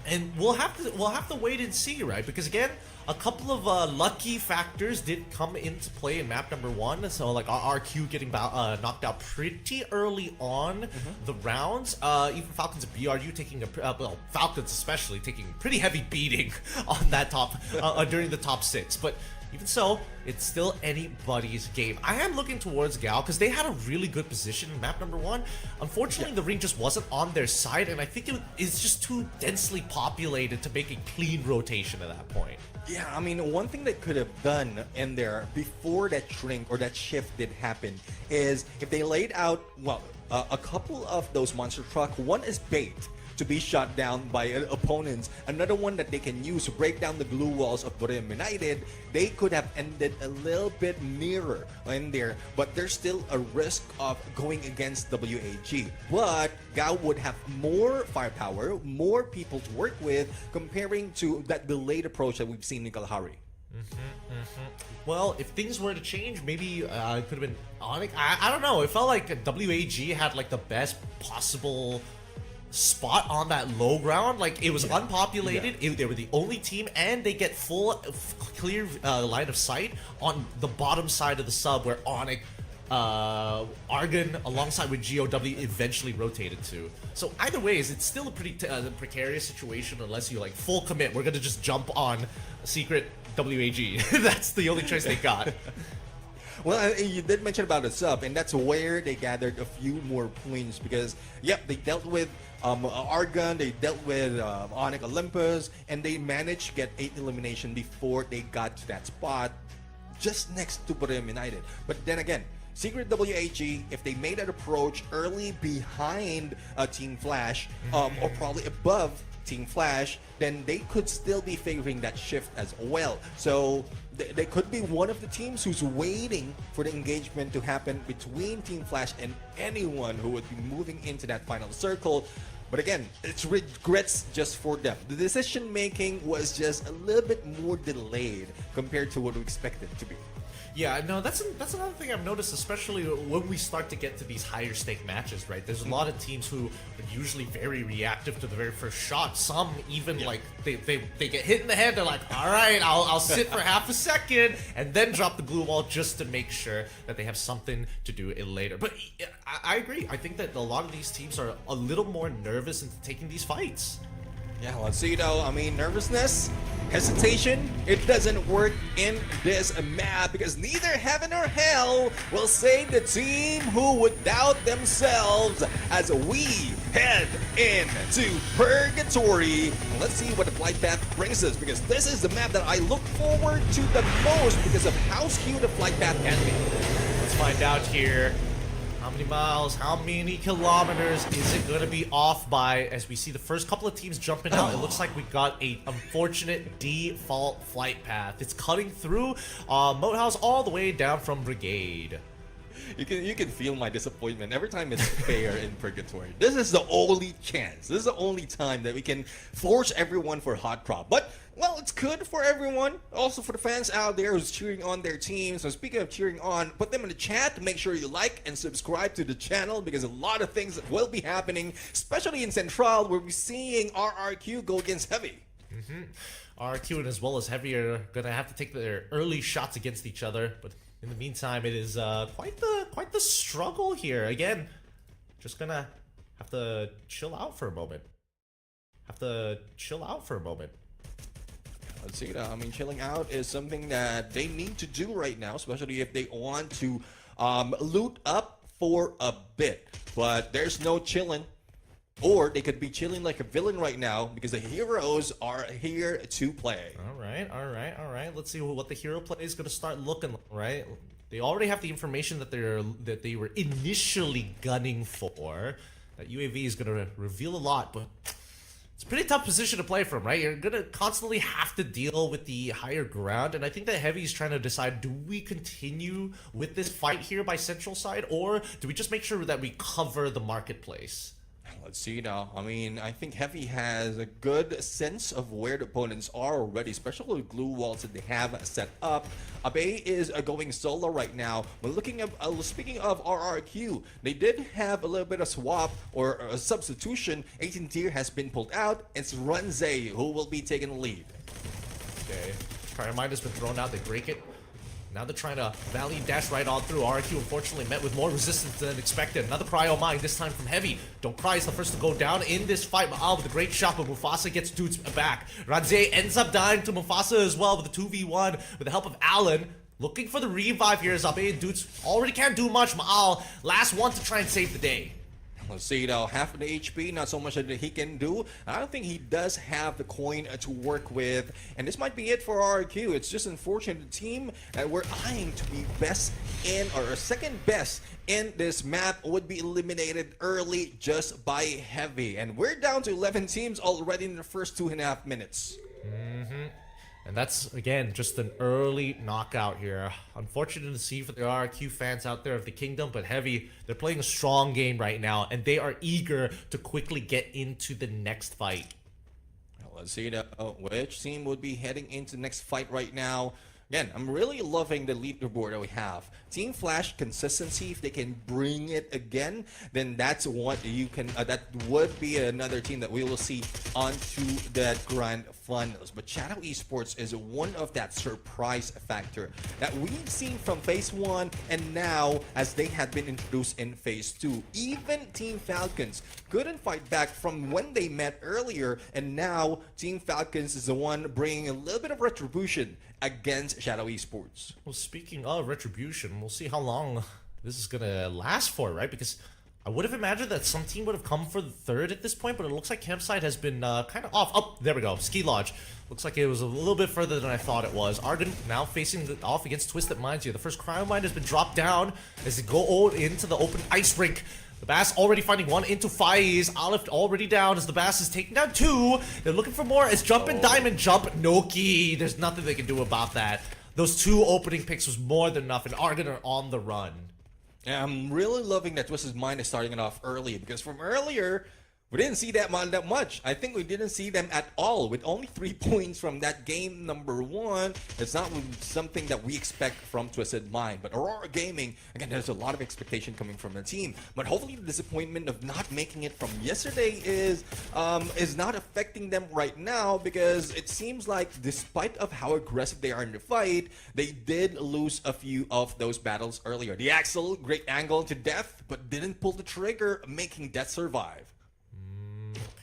And we'll have to wait and see, right? Because again, a couple of lucky factors did come into play in map number 1. So like RQ getting knocked out pretty early on the rounds. Even Falcons and BRU taking well, Falcons especially taking a pretty heavy beating on that top during the top 6. But even so, it's still anybody's game. I am looking towards Gal because they had a really good position in map number 1. Unfortunately, the ring just wasn't on their side, and I think it's just too densely populated to make a clean rotation at that point. Yeah, I mean, one thing they could have done in there before that shrink or that shift did happen is if they laid out, well, a couple of those monster truck. One is bait to be shot down by opponents. Another one that they can use to break down the glue walls of Brim United. They could have ended a little bit nearer in there, but there's still a risk of going against WAG. But Gao would have more firepower, more people to work with, comparing to that delayed approach that we've seen in Kalahari. Well, if things were to change, maybe it could have been Onyx. I don't know. It felt like WAG had like the best possible spot on that low ground. Like, it was unpopulated. They were the only team, and they get clear line of sight on the bottom side of the sub where Onyx, Argon alongside with GOW eventually rotated to. So either ways, it's still a pretty precarious situation unless you like full commit. We're gonna just jump on secret WAG. That's the only choice they got. Well, you did mention about the sub, and that's where they gathered a few more points because, yep, they dealt with Argon, they dealt with Onyx Olympus, and they managed to get 8 elimination before they got to that spot just next to Brim United. But then again, Secret WAG, if they made that approach early behind Team Flash, or probably above Team Flash, then they could still be favoring that shift as well. So they could be one of the teams who's waiting for the engagement to happen between Team Flash and anyone who would be moving into that final circle. But again, it's regrets just for them. The decision making was just a little bit more delayed compared to what we expected it to be. Yeah, no, that's another thing I've noticed, especially when we start to get to these higher stake matches, right? There's a lot of teams who are usually very reactive to the very first shot. Some even like they get hit in the head. They're like, all right, I'll sit for half a second and then drop the glue wall just to make sure that they have something to do it later. But I agree. I think that a lot of these teams are a little more nervous into taking these fights. Yeah, let's see though. I mean, nervousness, hesitation, it doesn't work in this map because neither heaven nor hell will save the team who would doubt themselves as we head into Purgatory. Let's see what the flight path brings us because this is the map that I look forward to the most because of how skewed the flight path can be. Let's find out here. How many miles, how many kilometers is it going to be off by as we see the first couple of teams jumping out? It looks like we got a unfortunate default flight path. It's cutting through Moat House all the way down from Brigade. You can feel my disappointment every time it's fair in Purgatory. This is the only chance. This is the only time that we can force everyone for hot prop. But, well, it's good for everyone. Also for the fans out there who's cheering on their team. So speaking of cheering on, put them in the chat. Make sure you like and subscribe to the channel because a lot of things will be happening, especially in Central where we're seeing RRQ go against Heavy. RRQ and as well as Heavy are going to have to take their early shots against each other. But in the meantime, it is quite the struggle here. Again, just gonna have to chill out for a moment. Let's see. I mean, chilling out is something that they need to do right now, especially if they want to loot up for a bit. But there's no chilling. Or they could be chilling like a villain right now because the heroes are here to play. All right. Let's see what the hero play is going to start looking like, right? They already have the information that they were initially gunning for. That UAV is going to reveal a lot, but it's a pretty tough position to play from, right? You're going to constantly have to deal with the higher ground, and I think that Heavy is trying to decide, do we continue with this fight here by Central side, or do we just make sure that we cover the marketplace? Let's see now. I mean, I think Heavy has a good sense of where the opponents are already, especially with glue walls that they have set up. Abe is going solo right now. But looking at, speaking of RRQ, they did have a little bit of swap or a substitution. 18 tier has been pulled out. It's Runze who will be taking the lead. Okay, Fire Mine has been thrown out. They break it. Now they're trying to Valley dash right on through. RQ unfortunately met with more resistance than expected. Another cryo mine, this time from Heavy. Don't Cry is the first to go down in this fight. Maal with a great shot, but Mufasa gets dudes back. Radze ends up dying to Mufasa as well with a 2v1 with the help of Allen. Looking for the revive here as Abe and dudes already can't do much. Maal, last one to try and save the day. Let's see now, half of the HP, not so much that he can do. I don't think he does have the coin to work with. And this might be it for RQ. It's just unfortunate the team that we're eyeing to be best in, or second best in this map would be eliminated early just by Heavy. And we're down to 11 teams already in the first 2.5 minutes. And that's, again, just an early knockout here. Unfortunate to see for the RQ fans out there of the Kingdom, but Heavy, they're playing a strong game right now, and they are eager to quickly get into the next fight. Let's see which team would be heading into the next fight right now. Again, I'm really loving the leaderboard that we have. Team Flash consistency, if they can bring it again, then that's what you can, that would be another team that we will see onto that grand finals. But Shadow Esports is one of that surprise factor that we've seen from Phase 1 and now as they have been introduced in Phase 2. Even Team Falcons couldn't fight back from when they met earlier, and now Team Falcons is the one bringing a little bit of retribution against Shadow Esports. Well, speaking of retribution, we'll see how long this is gonna last for, right? Because I would have imagined that some team would have come for the third at this point, but it looks like Campsite has been kind of off. Oh, there we go. Ski Lodge. Looks like it was a little bit further than I thought it was. Arden now facing off against Twisted Minds here. The first cryo mine has been dropped down as they go into the open ice rink. The Bass already finding one into Faiz. Olive already down as the Bass is taking down two. They're looking for more as Jump and Diamond jump. Noki. There's nothing they can do about that. Those two opening picks was more than enough, and Argon are on the run. Yeah, I'm really loving that Twisted Mind is starting it off early because from earlier, We didn't see that much. I think we didn't see them at all. With only 3 points from that game number 1, it's not something that we expect from Twisted Mind. But Aurora Gaming, again, there's a lot of expectation coming from the team. But hopefully the disappointment of not making it from yesterday is not affecting them right now, because it seems like despite of how aggressive they are in the fight, they did lose a few of those battles earlier. The Axel, great angle to death, but didn't pull the trigger, making Death survive.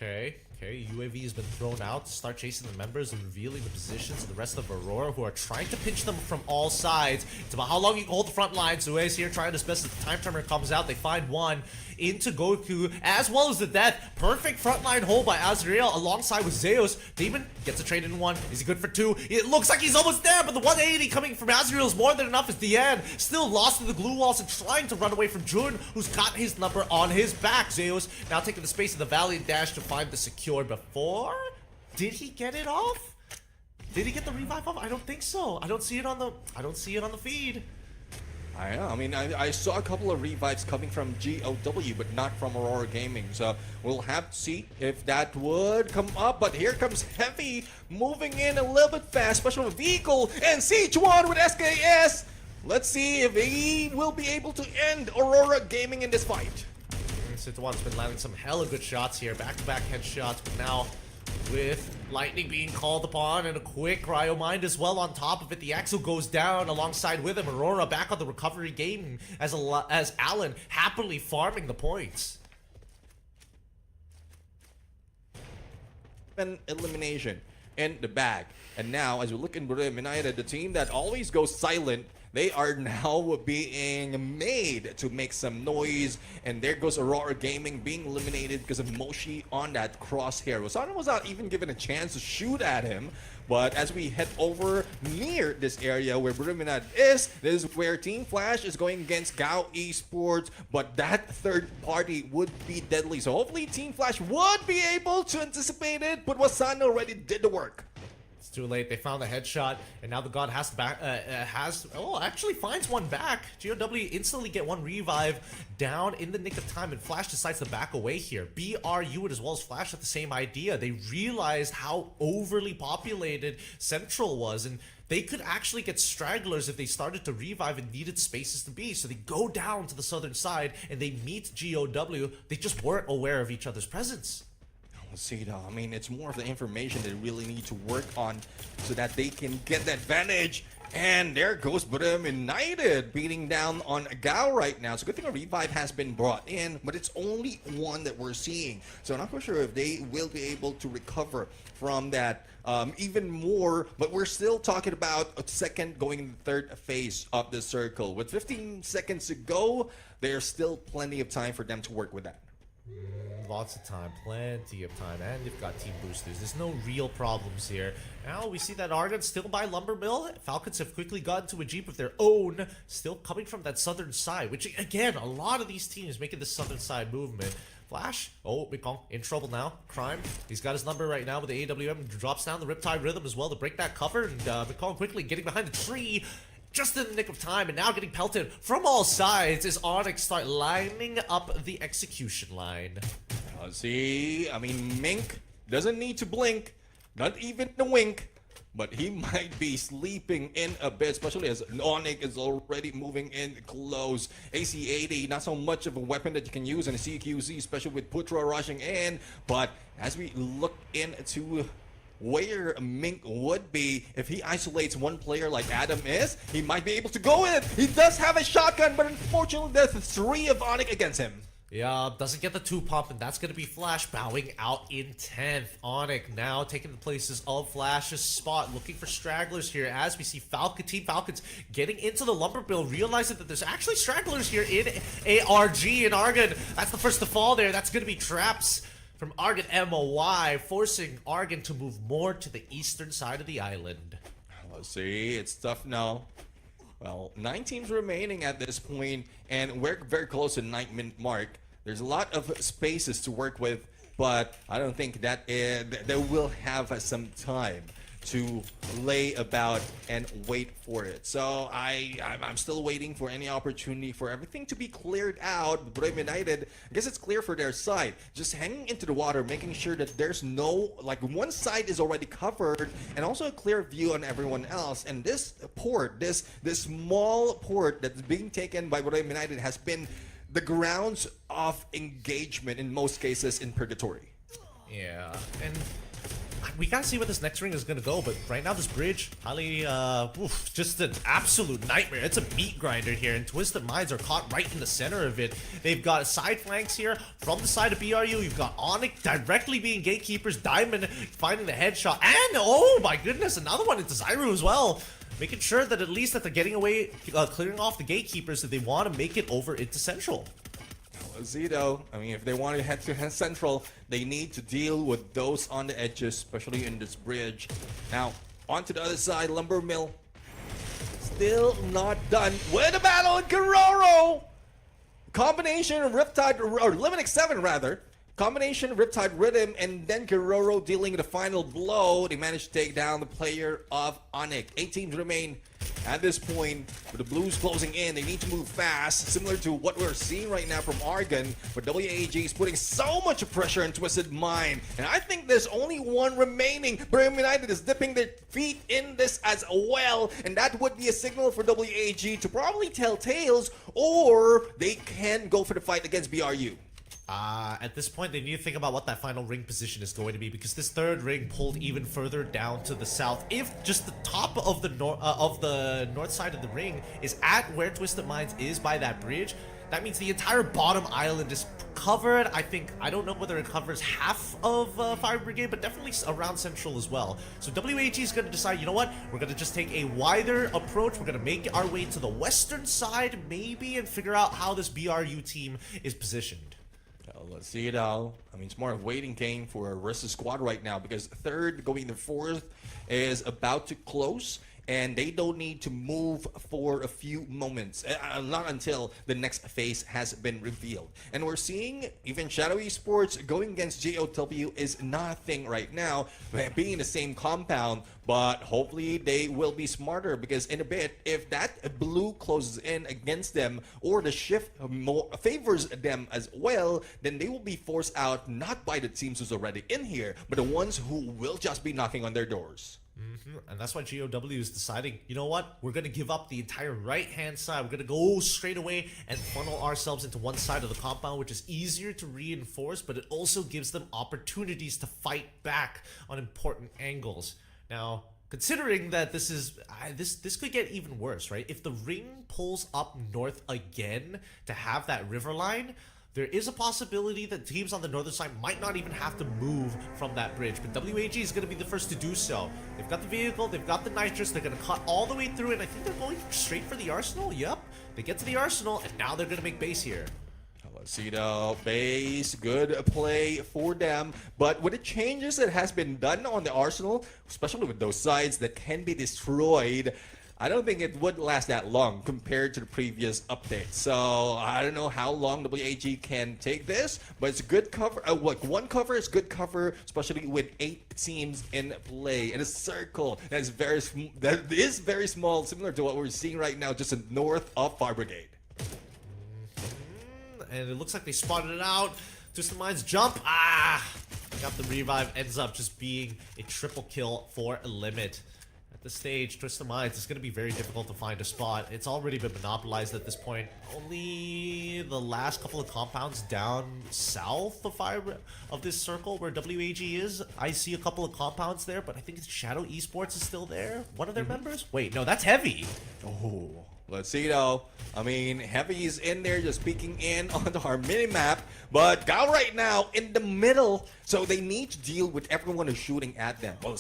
Okay, UAV has been thrown out to start chasing the members and revealing the positions of the rest of Aurora, who are trying to pinch them from all sides. It's about how long you can hold the front line. Zue's here trying his best as the time timer comes out. They find one into Goku, as well as the death. Perfect frontline hold by Azrael alongside with Zeus. Demon gets a trade in 1. Is he good for 2? It looks like he's almost there, but the 180 coming from Azrael is more than enough as Diane still lost to the glue walls and trying to run away from Jun, who's got his number on his back. Zeus now taking the space of the valiant dash to find the secure before. Did he get it off? Did he get the revive off? I don't think so. I don't see it on the feed. I know. I mean, I saw a couple of revives coming from GOW, but not from Aurora Gaming. So we'll have to see if that would come up. But here comes Heavy, moving in a little bit fast. Special vehicle and Siege 1 with SKS. Let's see if he will be able to end Aurora Gaming in this fight. Siege 1's been landing some hella good shots here. Back-to-back headshots, but now with Lightning being called upon and a quick Cryo Mind as well on top of it. The Axel goes down alongside with him. Aurora back on the recovery game as Alan happily farming the points. An elimination in the bag. And now, as we look in Burim United, the team that always goes silent, they are now being made to make some noise. And there goes Aurora Gaming being eliminated because of Moshi on that crosshair. Wasana was not even given a chance to shoot at him. But as we head over near this area where Burim United is, this is where Team Flash is going against GodLike Esports. But that third party would be deadly. So hopefully Team Flash would be able to anticipate it. But Wasana already did the work. It's too late. They found the headshot, and now the God actually finds one back. GOW instantly get one revive down in the nick of time, and Flash decides to back away here. BRU as well as Flash had the same idea. They realized how overly populated Central was, and they could actually get stragglers if they started to revive and needed spaces to be. So they go down to the southern side, and they meet GOW. They just weren't aware of each other's presence. See, though, I mean, it's more of the information they really need to work on so that they can get the advantage. And there goes Burim United beating down on Gao right now. So good thing a revive has been brought in, but it's only one that we're seeing. So I'm not quite sure if they will be able to recover from that even more. But we're still talking about a second going in the third phase of the circle. With 15 seconds to go, there's still plenty of time for them to work with that. Lots of time, plenty of time, and they've got team boosters. There's no real problems here. Now we see that Argon still by Lumber Mill. Falcons have quickly gotten to a Jeep of their own, still coming from that southern side, which again, a lot of these teams making the southern side movement. Flash, oh, Mikong in trouble now. Crime, he's got his number right now with the AWM, drops down the Riptide Rhythm as well to break that cover, and Mikong quickly getting behind the tree. Just in the nick of time, and now getting pelted from all sides as Onyx start lining up the execution line. See, I mean, Mink doesn't need to blink, not even a wink, but he might be sleeping in a bit, especially as Onyx is already moving in close. AC-80, not so much of a weapon that you can use in a CQC, especially with Putra rushing in, but as we look into where Mink would be if he isolates one player like Adam is, he might be able to go in. He does have a shotgun, but unfortunately there's 3 of Onyx against him. Yeah, doesn't get the 2 pump, and that's going to be Flash bowing out in 10th. Onyx now taking the places of Flash's spot, looking for stragglers here as we see Team Falcons getting into the Lumber Mill, realizing that there's actually stragglers here in ARG, and Argon, that's the first to fall there. That's going to be traps from Argon MOY, forcing Argon to move more to the eastern side of the island. Let's see, it's tough now. Well, 9 teams remaining at this point, and we're very close to the 9-minute mark. There's a lot of spaces to work with, but I don't think that they will have some time to lay about and wait for it. So I'm still waiting for any opportunity for everything to be cleared out. Brave United, I guess it's clear for their side. Just hanging into the water, making sure that there's no, like one side is already covered, and also a clear view on everyone else. And this port, this small port that's being taken by Brave United has been the grounds of engagement in most cases in Purgatory. Yeah, and we gotta see where this next ring is gonna go, but right now this bridge, highly, just an absolute nightmare. It's a meat grinder here, and Twisted Minds are caught right in the center of it. They've got side flanks here from the side of BRU. You've got Onyx directly being gatekeepers, Diamond finding the headshot, and oh my goodness, another one into Zyru as well. Making sure that at least that they're getting away, clearing off the gatekeepers, that they want to make it over into Central. Zito, I mean, if they want to head to Central, they need to deal with those on the edges, especially in this bridge. Now, on to the other side, Lumber Mill. Still not done with the battle in Guerrero! Combination of Riptide, or Liminic 7 rather. Combination of Riptide Rhythm and then Guerrero dealing the final blow. They managed to take down the player of Onyx. 8 teams remain at this point. With the Blues closing in, they need to move fast, similar to what we're seeing right now from Argon. But WAG is putting so much pressure on Twisted Mind. And I think there's only one remaining. Brave United is dipping their feet in this as well. And that would be a signal for WAG to probably tell tales, or they can go for the fight against BRU. At this point, they need to think about what that final ring position is going to be, because this third ring pulled even further down to the south. If just the top of the north side of the ring is at where Twisted Minds is by that bridge, that means the entire bottom island is covered. I don't know whether it covers half of Fire Brigade, but definitely around Central as well. So WAG is going to decide, you know what, we're going to just take a wider approach. We're going to make our way to the western side, maybe, and figure out how this BRU team is positioned. Let's see it out. I mean, it's more of a waiting game for Risa's squad right now, because third going to fourth is about to close, and they don't need to move for a few moments, not until the next phase has been revealed. And we're seeing even Shadow Esports going against JOW is not a thing right now, being in the same compound, but hopefully they will be smarter, because in a bit, if that blue closes in against them or the shift more favors them as well, then they will be forced out not by the teams who's already in here, but the ones who will just be knocking on their doors. And that's why GOW is deciding, you know what, we're going to give up the entire right-hand side. We're going to go straight away and funnel ourselves into one side of the compound, which is easier to reinforce, but it also gives them opportunities to fight back on important angles. Now, considering that this could get even worse, right? If the ring pulls up north again to have that river line, there is a possibility that teams on the northern side might not even have to move from that bridge, but WAG is going to be the first to do so. They've got the vehicle, they've got the nitrous, they're going to cut all the way through, and I think they're going straight for the arsenal. Yep, they get to the arsenal, and now they're going to make base here. Let's see the base, good play for them, but with the changes that has been done on the arsenal, especially with those sides that can be destroyed, I don't think it would last that long compared to the previous update. So I don't know how long WAG can take this, but it's a good cover. One cover is good cover, especially with 8 teams in play in a circle that is very small, similar to what we're seeing right now, just north of Fire Brigade. And it looks like they spotted it out. Twisted Minds jump. Got the revive. Ends up just being a triple kill for a limit. At this stage, Twisted Minds, it's going to be very difficult to find a spot. It's already been monopolized at this point. Only the last couple of compounds down south of this circle where WAG is, I see a couple of compounds there, but I think it's Shadow Esports is still there. One of their members? Wait, no, that's Heavy. Oh, let's see though. I mean, Heavy is in there just peeking in onto our minimap, but Gal right now in the middle, so they need to deal with everyone who's shooting at them. Well, the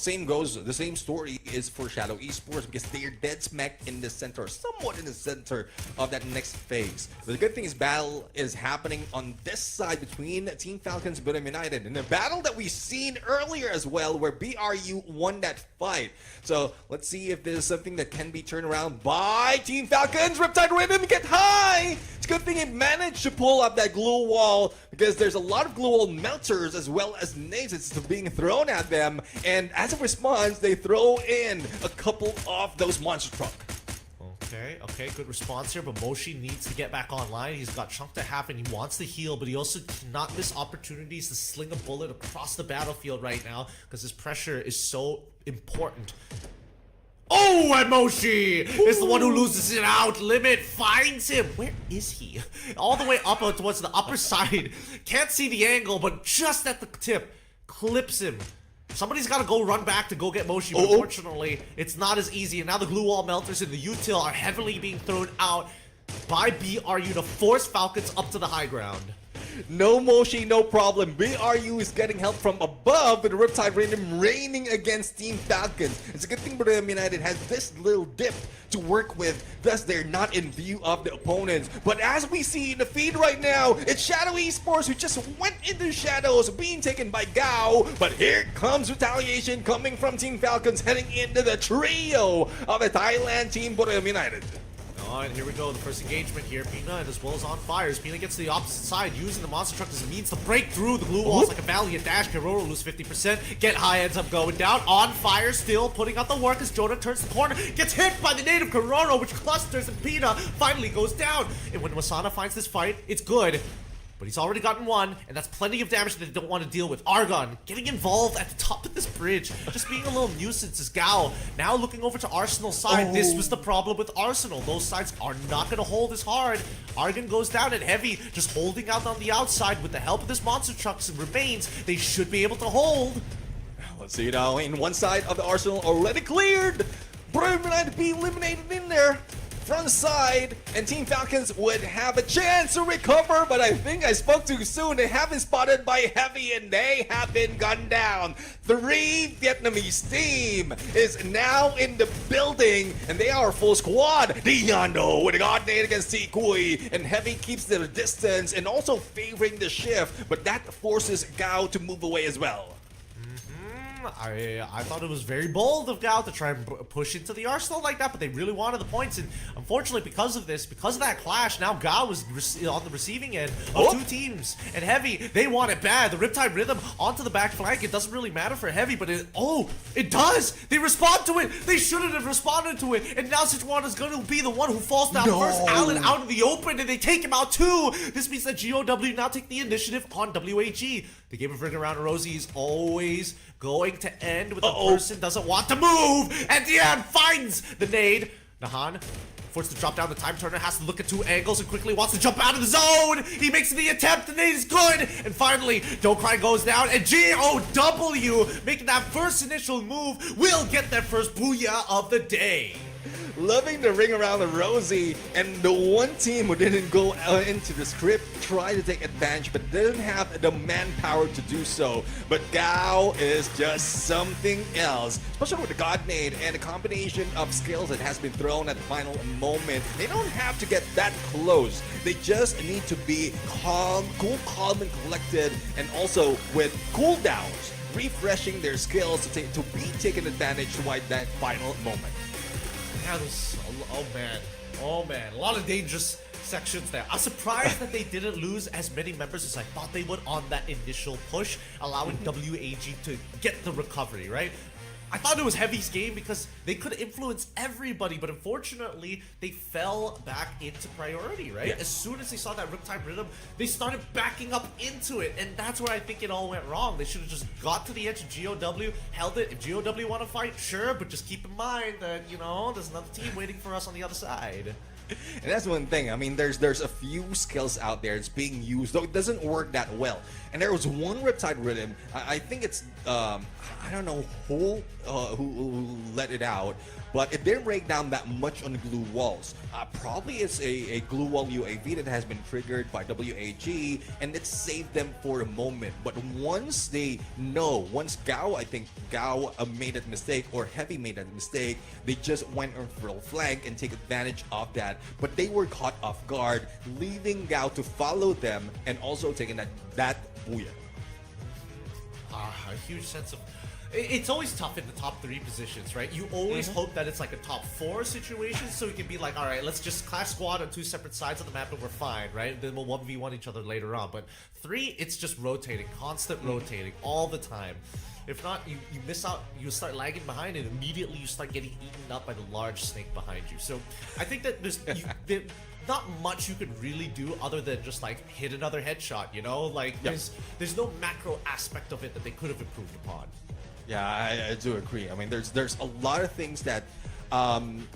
same story is for Shadow Esports, because they are dead smack in the center, somewhat in the center of that next phase. But the good thing is battle is happening on this side between Team Falcons and Brave United, in a battle that we've seen earlier as well, where BRU won that fight. So let's see if there's something that can be turned around by Team Falcons. Falcons, Riptide Rhythm get high! It's a good thing he managed to pull up that glue wall because there's a lot of glue wall melters as well as nades that's being thrown at them. And as a response, they throw in a couple of those monster truck. Okay, good response here, but Moshi needs to get back online. He's got chunked to half and he wants to heal, but he also cannot miss opportunities to sling a bullet across the battlefield right now because his pressure is so important. Oh, and Moshi is the one who loses it out. Limit finds him. Where is he? All the way up towards the upper side. Can't see the angle, but just at the tip, clips him. Somebody's got to go run back to go get Moshi, but unfortunately, it's not as easy. And now the glue wall melters and the util are heavily being thrown out by BRU to force Falcons up to the high ground. No Moshi, no problem. BRU is getting help from above with the Riptide Rhythm raining against Team Falcons. It's a good thing BRU United has this little dip to work with, thus they're not in view of the opponents. But as we see in the feed right now, it's Shadow Esports who just went into shadows, being taken by GAO. But here comes retaliation coming from Team Falcons, heading into the trio of the Thailand team BRU United. And here we go, the first engagement here. Pina as well as on fire. Pina gets to the opposite side, using the monster truck as a means to break through the glue walls like a valiant dash. Keroro lose 50%. Get high ends up going down. On fire still, putting out the work as Jonah turns the corner. Gets hit by the native Keroro, which clusters, and Pina finally goes down. And when Masana finds this fight, it's good. But he's already gotten one, and that's plenty of damage that they don't want to deal with. Argon getting involved at the top of this bridge, just being a little nuisance is GAO. Now looking over to Arsenal's side. This was the problem with Arsenal. Those sides are not going to hold as hard. Argon goes down and Heavy just holding out on the outside with the help of this monster trucks and remains. They should be able to hold. Let's see now, in one side of the Arsenal already cleared. BRU United be eliminated in there. Front side, and Team Falcons would have a chance to recover, but I think I spoke too soon. They have been spotted by Heavy and they have been gunned down. 3 Vietnamese team is now in the building, and they are full squad. Diando with a god nade against iQOO, and Heavy keeps their distance and also favoring the shift, but that forces GAO to move away as well. I thought it was very bold of GAO to try and push into the Arsenal like that, but they really wanted the points, and unfortunately because of that clash, now GAO was on the receiving end of 2 teams, and Heavy, they want it bad. The Riptide Rhythm onto the back flank. It doesn't really matter for Heavy, but it does! They respond to it! They shouldn't have responded to it, and now Sichuan is going to be the one who falls down first. Allen out in the open, and they take him out too! This means that GOW now take the initiative on WAG. The game of Ring Around Rosie is always going to end with the person doesn't want to move, and Dian finds the nade. Nahan forced to drop down. The time turner has to look at 2 angles and quickly wants to jump out of the zone. He makes the attempt. The nade is good, and finally Don't Cry goes down, and GOW making that first initial move will get their first booyah of the day. Loving the Ring Around the Rosie, and the one team who didn't go into the script tried to take advantage but didn't have the manpower to do so. But GAO is just something else, especially with the God Nade and the combination of skills that has been thrown at the final moment. They don't have to get that close. They just need to be calm, cool, calm, and collected, and also with cooldowns, refreshing their skills to be taken advantage toward that final moment. Yeah, oh man, a lot of dangerous sections there. I'm surprised that they didn't lose as many members as I thought they would on that initial push, allowing WAG to get the recovery, right? I thought it was Heavy's game because they could influence everybody, but unfortunately, they fell back into priority, right? Yeah. As soon as they saw that Riptide Rhythm, they started backing up into it, and that's where I think it all went wrong. They should have just got to the edge of GOW, held it. If GOW want to fight, sure, but just keep in mind that, you know, there's another team waiting for us on the other side. And that's one thing. I mean, there's a few skills out there. It's being used, though it doesn't work that well. And there was one Riptide Rhythm. I think it's I don't know who let it out, but it didn't break down that much on the glue walls. Probably it's a glue wall UAV that has been triggered by WAG, and it saved them for a moment. But once GAO, I think GAO made that mistake, or Heavy made that mistake, they just went on full flank and take advantage of that. But they were caught off guard, leaving GAO to follow them and also taking that booyah. A huge sense of. It's always tough in the top 3 positions, right? You always hope that it's like a top 4 situation, so you can be like, all right, let's just clash squad on 2 separate sides of the map and we're fine, right? Then we'll 1v1 each other later on. But 3, it's just rotating, constant rotating all the time. If not, you miss out, you start lagging behind, and immediately you start getting eaten up by the large snake behind you. So I think that there's not much you could really do other than just like hit another headshot, you know? Like there's no macro aspect of it that they could have improved upon. Yeah, I do agree. I mean, there's a lot of things that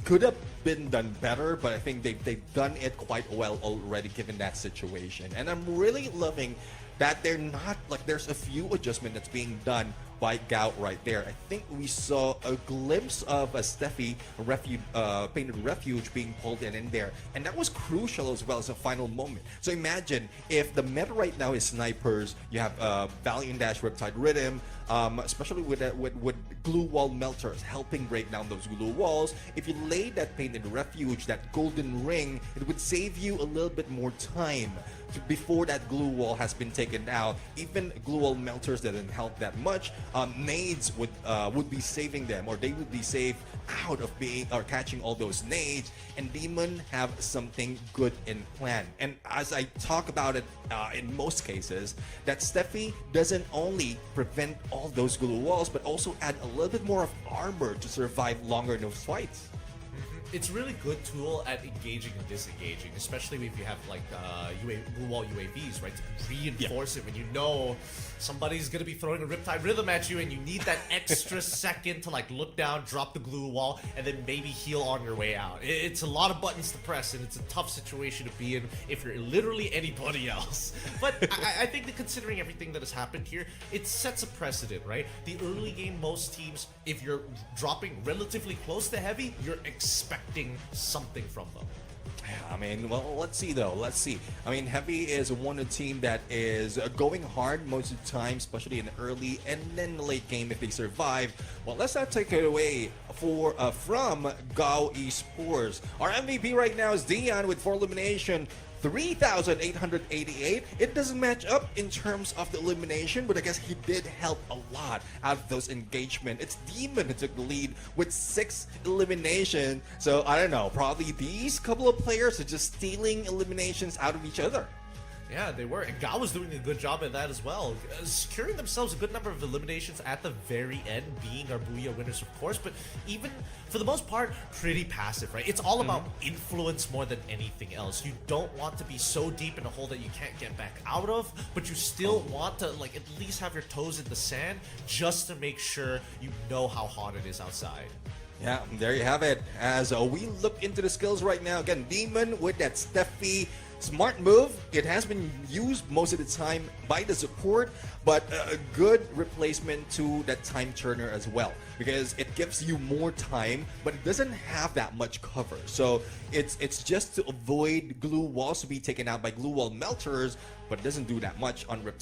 could have been done better, but I think they've done it quite well already given that situation. And I'm really loving that they're not like there's a few adjustments that's being done by Gout right there. I think we saw a glimpse of a Steffi painted refuge being pulled in there, and that was crucial as well as a final moment. So imagine if the meta right now is snipers, you have Valiant Dash, Riptide Rhythm, especially with glue wall melters helping break down those glue walls. If you lay that painted refuge, that golden ring, it would save you a little bit more time before that glue wall has been taken out. Even glue wall melters didn't help that much. Nades would be saving them, or they would be saved out of being or catching all those nades. And Demon have something good in plan. And as I talk about it in most cases, that Steffi doesn't only prevent all those glue walls, but also add a little bit more of armor to survive longer in those fights. It's a really good tool at engaging and disengaging, especially if you have like glue wall UAVs, right? To reinforce it when you know somebody's gonna be throwing a Riptide Rhythm at you, and you need that extra second to like look down, drop the glue wall, and then maybe heal on your way out. It's a lot of buttons to press, and it's a tough situation to be in if you're literally anybody else. But I think that considering everything that has happened here, it sets a precedent, right? The early game, most teams, if you're dropping relatively close to heavy, you're expecting something from them. I mean, well, let's see though. Let's see. I mean, Heavy is one team that is going hard most of the time, especially in the early and then the late game if they survive. Well, let's not take it away from GodLike Esports. Our MVP right now is Dion with 4 elimination. 3,888. It doesn't match up in terms of the elimination, but I guess he did help a lot out of those engagement. It's Demon who took the lead with 6 elimination. So I don't know, probably these couple of players are just stealing eliminations out of each other. Yeah, they were. And Gao was doing a good job at that as well. Securing themselves a good number of eliminations at the very end, being our Booyah winners, of course. But even, for the most part, pretty passive, right? It's all about influence more than anything else. You don't want to be so deep in a hole that you can't get back out of, but you still want to, like, at least have your toes in the sand just to make sure you know how hot it is outside. Yeah, there you have it. As we look into the skills right now, again, Demon with that Steffi smart move. It has been used most of the time by the support, but a good replacement to that time turner as well, because it gives you more time, but it doesn't have that much cover. So it's just to avoid glue walls to be taken out by glue wall melters, but it doesn't do that much on Rip.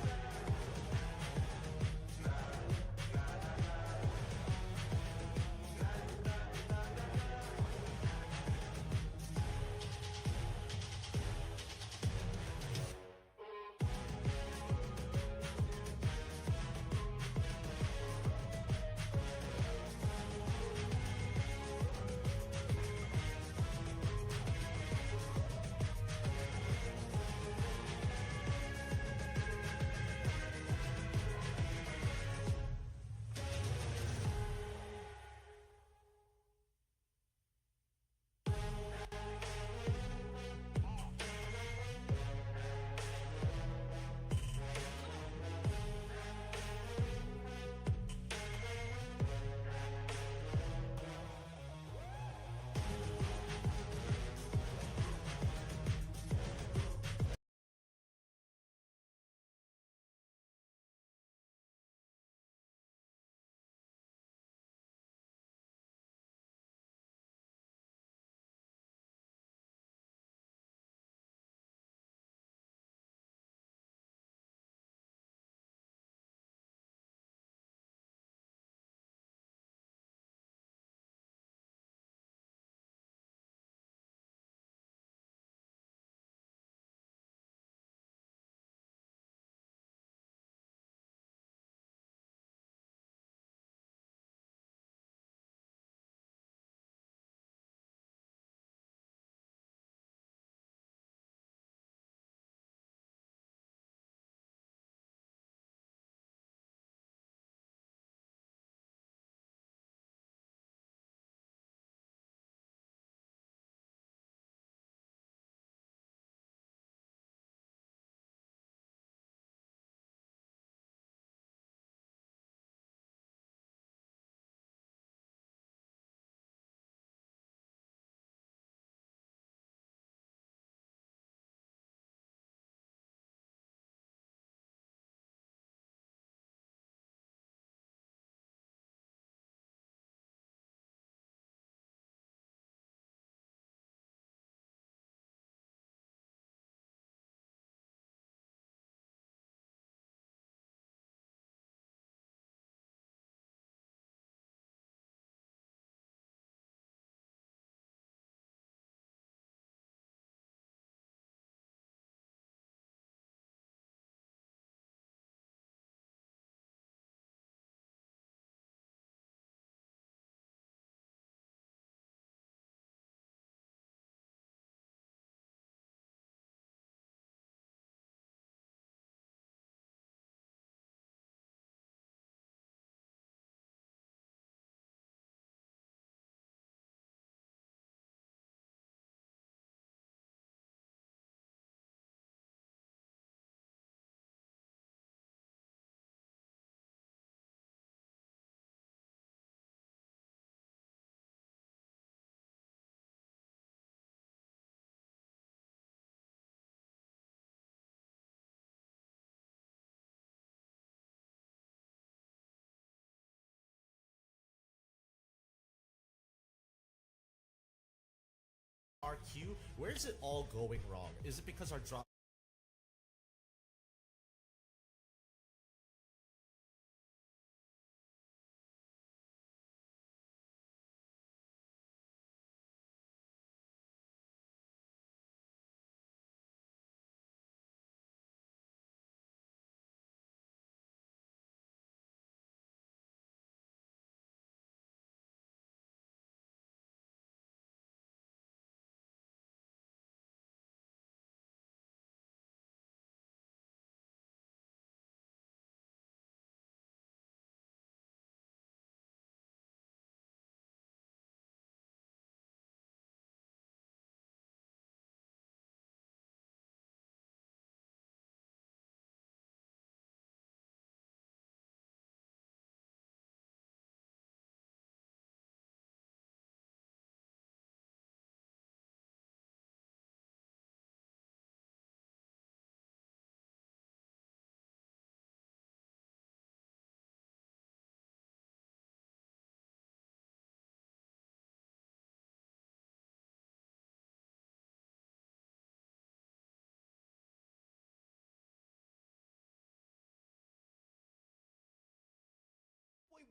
RQ, where is it all going wrong? Is it because our drop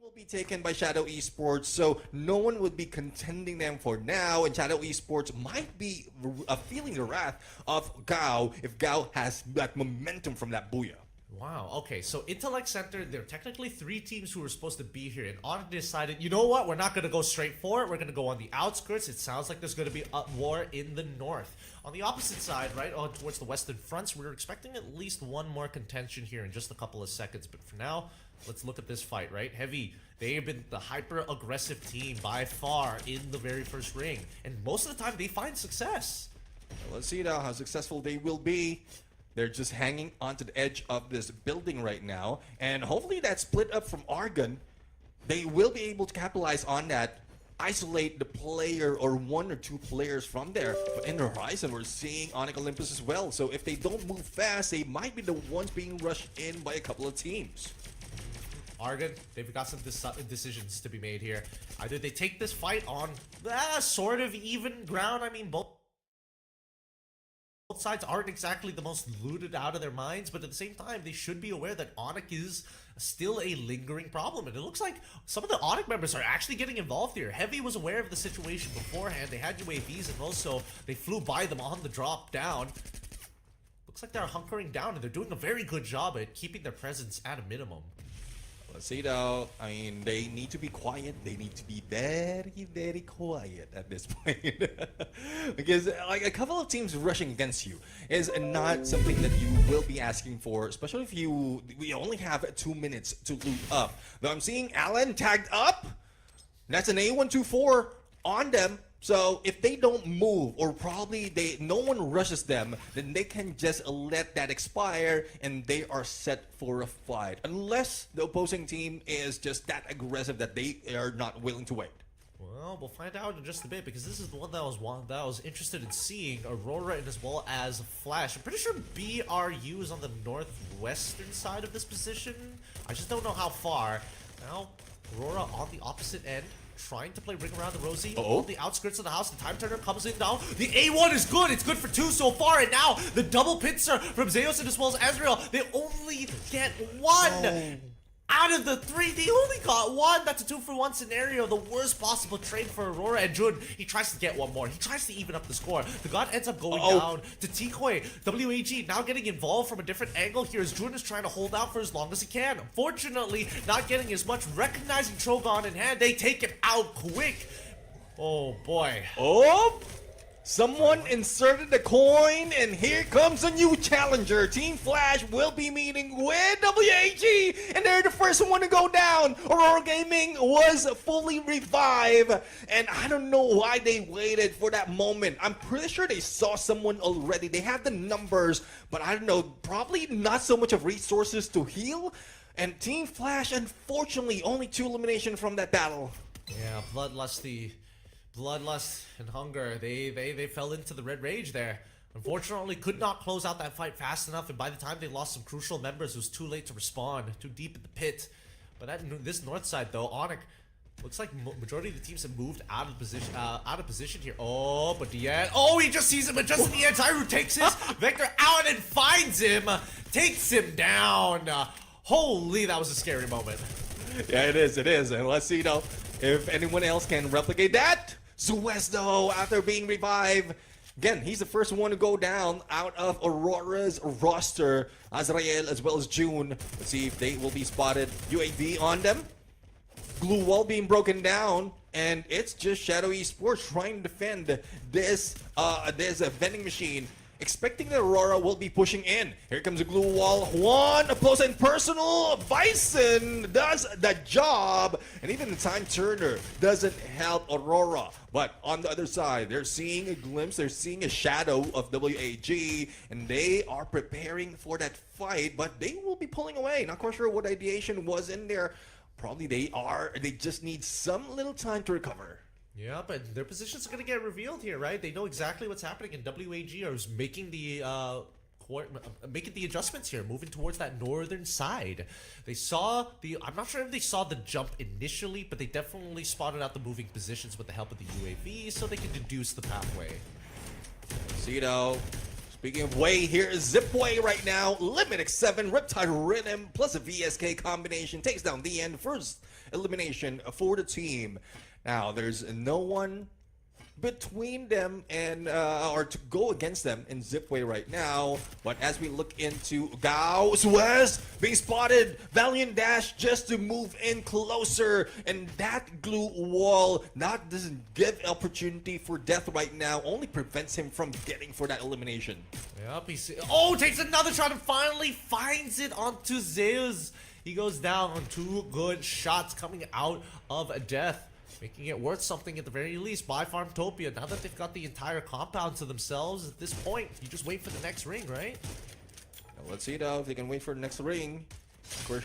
will be taken by Shadow Esports, so no one would be contending them for now, and Shadow Esports might be feeling the wrath of Gao if Gao has that momentum from that booyah. Wow, okay, so Intellect Center, there are technically 3 teams who were supposed to be here, and Onyx decided, you know what, we're not going to go straight for it, we're going to go on the outskirts. It sounds like there's going to be a war in the north. On the opposite side, right, towards the western fronts, we're expecting at least one more contention here in just a couple of seconds, but for now, let's look at this fight, right? Heavy, they have been the hyper-aggressive team by far in the very first ring, and most of the time they find success. Let's see now how successful they will be. They're just hanging onto the edge of this building right now. And hopefully that split up from Argon, they will be able to capitalize on that, isolate the player or 1 or 2 players from there. But in the horizon, we're seeing Onyx Olympus as well. So if they don't move fast, they might be the ones being rushed in by a couple of teams. Argon, they've got some decisions to be made here. Either they take this fight on sort of even ground. I mean, both sides aren't exactly the most looted out of their minds, but at the same time, they should be aware that Onyx is still a lingering problem, and it looks like some of the Onyx members are actually getting involved here. Heavy was aware of the situation beforehand. They had UAVs, and also they flew by them on the drop down. Looks like they're hunkering down, and they're doing a very good job at keeping their presence at a minimum. Let's see though, I mean, they need to be quiet. They need to be very, very quiet at this point. Because like a couple of teams rushing against you is not something that you will be asking for, especially if we only have 2 minutes to loot up. Though I'm seeing Alan tagged up. That's an A124 on them. So if they don't move, or probably no one rushes them, then they can just let that expire and they are set for a fight. Unless the opposing team is just that aggressive that they are not willing to wait. Well, we'll find out in just a bit, because this is the one that I was interested in seeing, Aurora and as well as Flash. I'm pretty sure BRU is on the northwestern side of this position. I just don't know how far. Now, Aurora on the opposite end, trying to play ring around the Rosie on the outskirts of the house. The time turner comes in now. The A1 is good. It's good for 2 so far. And now the double pincer from Zeus and as well as Azrael. They only get 1 out of the 3. They only got 1. That's a 2-for-1 scenario. The worst possible trade for Aurora. And Jun, he tries to get 1 more. He tries to even up the score. The God ends up going down to Tikoi. WAG now getting involved from a different angle here as Jun is trying to hold out for as long as he can. Unfortunately, not getting as much. Recognizing Trogon in hand, they take him out quick. Oh boy. Someone inserted the coin, and here comes a new challenger. Team Flash will be meeting with WAG, and they're the first one to go down. Aurora Gaming was fully revived, and I don't know why they waited for that moment. I'm pretty sure they saw someone already. They had the numbers, but I don't know, probably not so much of resources to heal. And Team Flash, unfortunately, only 2 eliminations from that battle. Yeah, Bloodlust and Hunger, they fell into the Red Rage there. Unfortunately, could not close out that fight fast enough, and by the time they lost some crucial members, it was too late to respond, too deep in the pit. But at this north side, though, Onyx, Looks like majority of the teams have moved out of position here. Oh, but the end. Oh, he just sees him, but just in the end, Tyru takes his Vector out and finds him, takes him down. Holy, that was a scary moment. Yeah, it is. And let's see, though, if anyone else can replicate that. Suez, though, after being revived. Again, he's the first one to go down out of Aurora's roster. Azrael as well as June. Let's see if they will be spotted. UAV on them. Glue wall being broken down, and it's just Shadow Esports trying to defend this vending machine, expecting that Aurora will be pushing in. Here comes the glue wall. One up close and personal. Bison does the job, and even the time turner doesn't help Aurora. But on the other side, they're seeing a glimpse, they're seeing a shadow of WAG, and they are preparing for that fight, but they will be pulling away. Not quite sure what ideation was in there. Probably they just need some little time to recover. Yeah, but their positions are going to get revealed here, right? They know exactly what's happening, and WAG is making the adjustments here, moving towards that northern side. They saw I'm not sure if they saw the jump initially, but they definitely spotted out the moving positions with the help of the UAV, so they can deduce the pathway. Cito. Speaking of way, here is Zipway right now. Limit X7, Riptide Rhythm, plus a VSK combination takes down the end. First elimination for the team. Now, there's no one between them and or to go against them in Zipway right now. But as we look into Gao Suez being spotted, Valiant Dash just to move in closer, and that glue wall doesn't give opportunity for death right now, only prevents him from getting for that elimination. Yep, takes another shot and finally finds it onto Zeus. He goes down on 2 good shots coming out of death, making it worth something at the very least by Farmtopia. Now that they've got the entire compound to themselves, at this point, you just wait for the next ring, right? Now let's see though if they can wait for the next ring. Of course,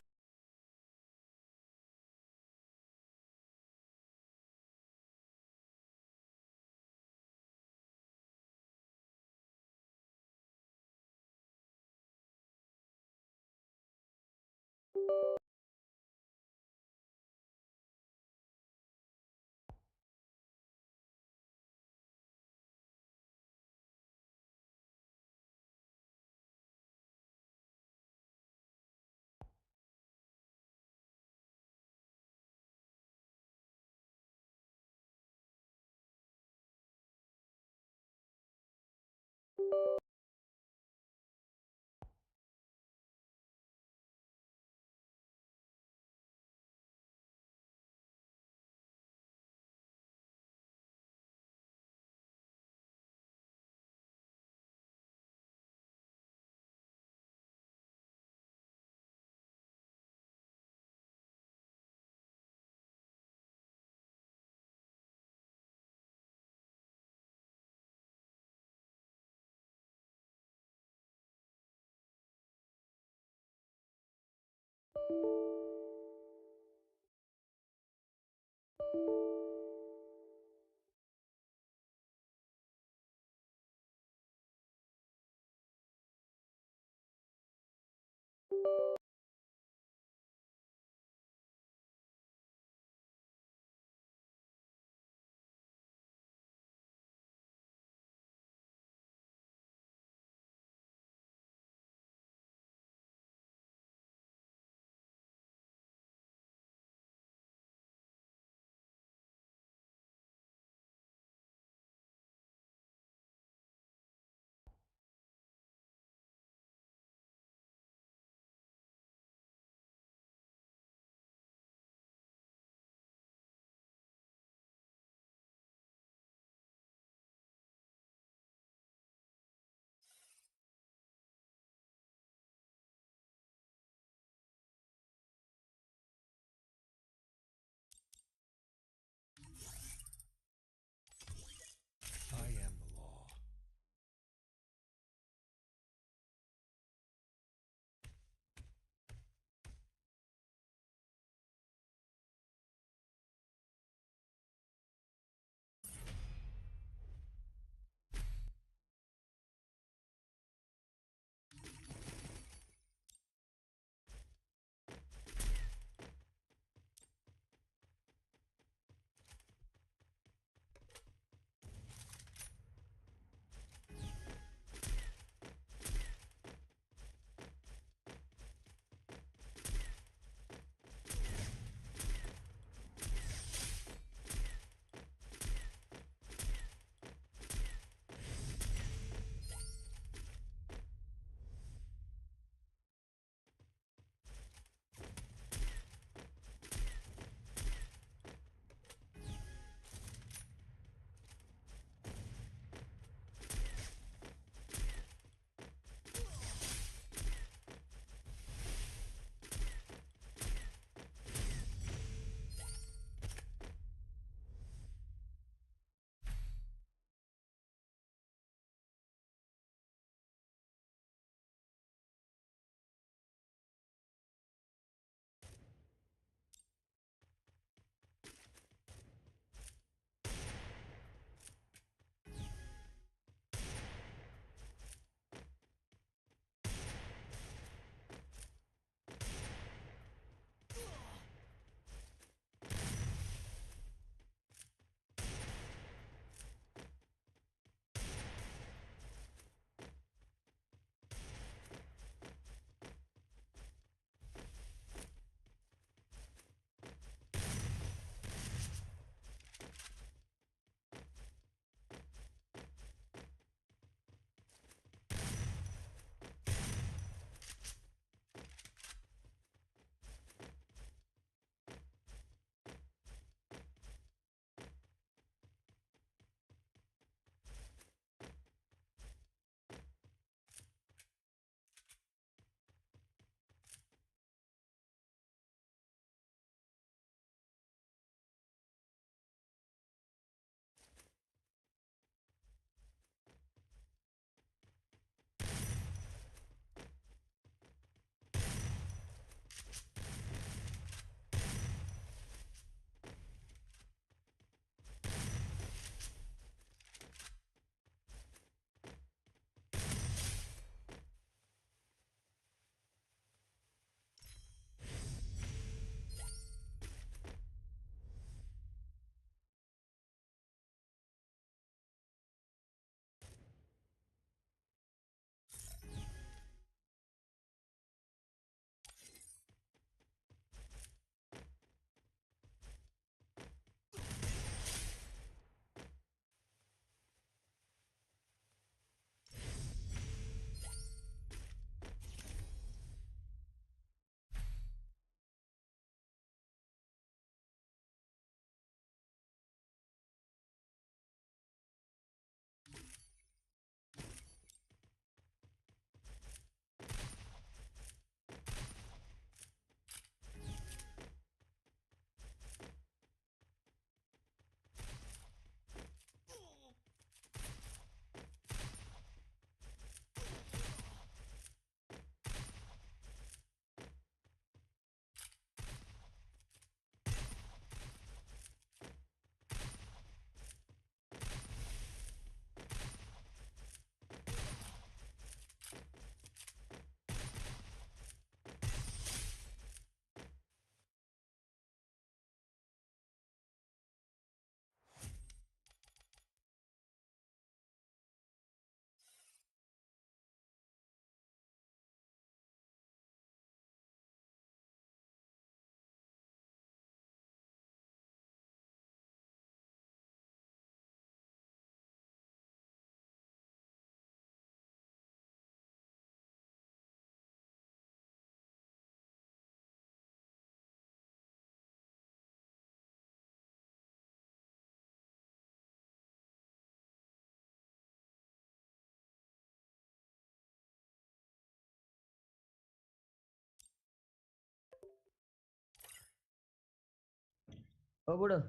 Oh, bodoh.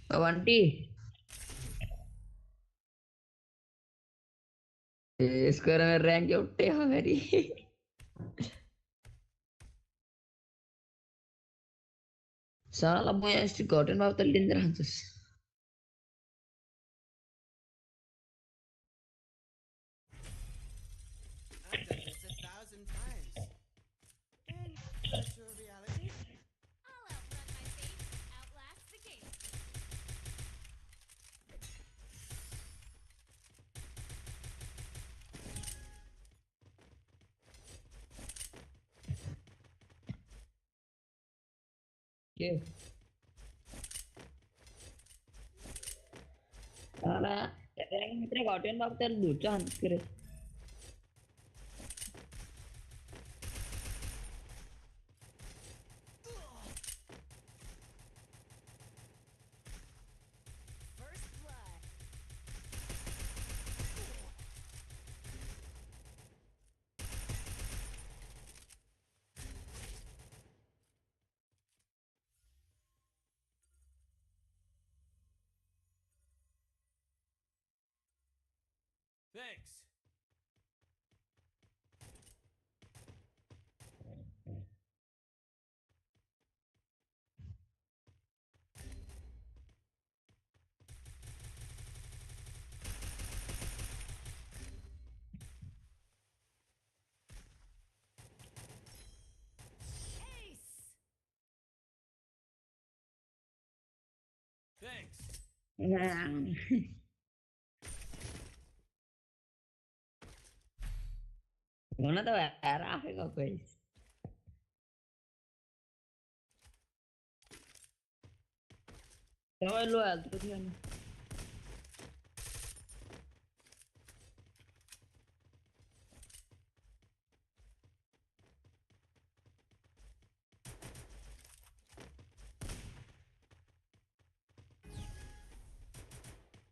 Wanti. Sekarang rank udah hari. Salah punya istri goden mau terlin terhantus. I've done this 1,000 times. In virtual reality, I'll outrun my fate, outlast the game. Okay. Salah. Rank mitra goden mau terlucu hantus kira. First blood. thanks. Ace! Thanks. Nah. Mana tuh arah kok guys. Coba lu terus kan.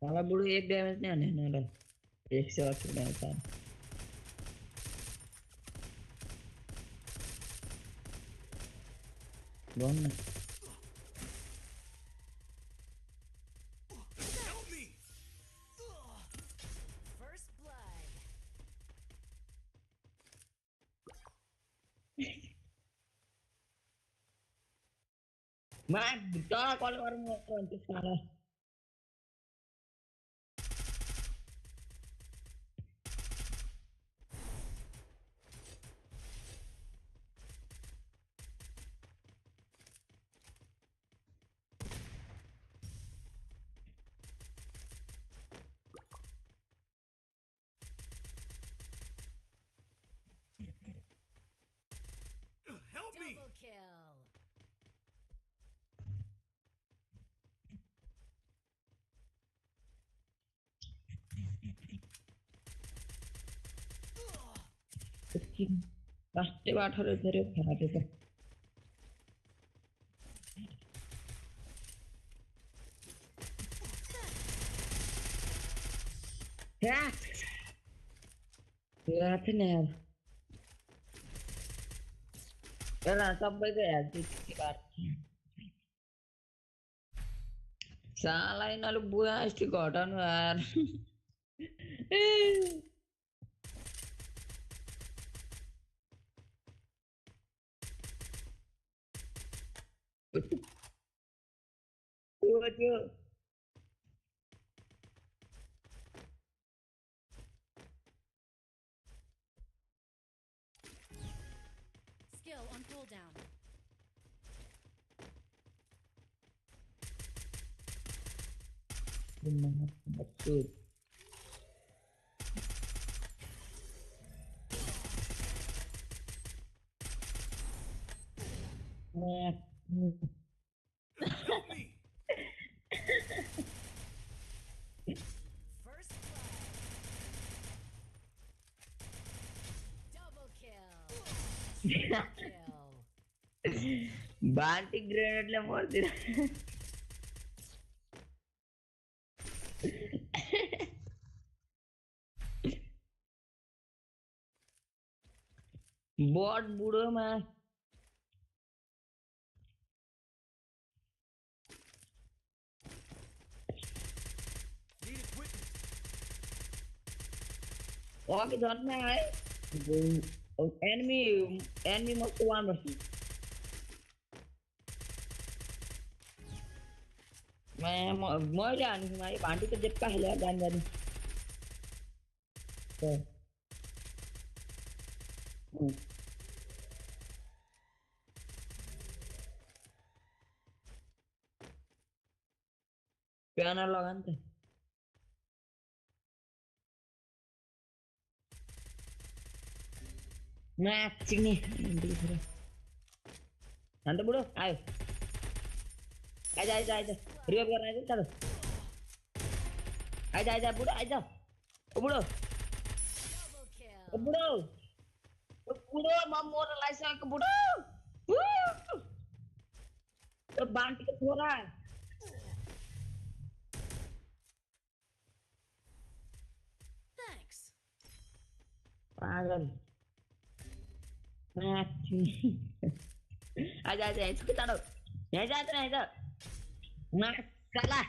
Salah bulu एक damage नहीं आने वाला 108 damage था बोल ना Help me! First blood. मैं बेटा call करूंगा तो साला Help me! Double kill. रास्ते बाट हो रहे थे खराब है क्या क्या थे यार यार सब बजे यार की बात साला इन लोग बुआ इसकी गॉटन यार What you? Skill on cooldown. Betul. Help me! First blood. Double kill. Triple kill. Banti grenade le मार दिया बट बुढोमा ओके धर्म है enemy must one versus मैले हानेको भाइ भान्डी त जेप्पा खेल्यो जानी प्यानर लगा नि त नाच्ने अन्त बुढो आयो आइज रिवाइभ गर्न आइज चालो आइज बुढो आइज ओ बुढो म मोर लाइसकेको बुढो त्यो बान्टीको छोरा Thanks. पागल आइज यसको चाँडो यहाँ आइज साला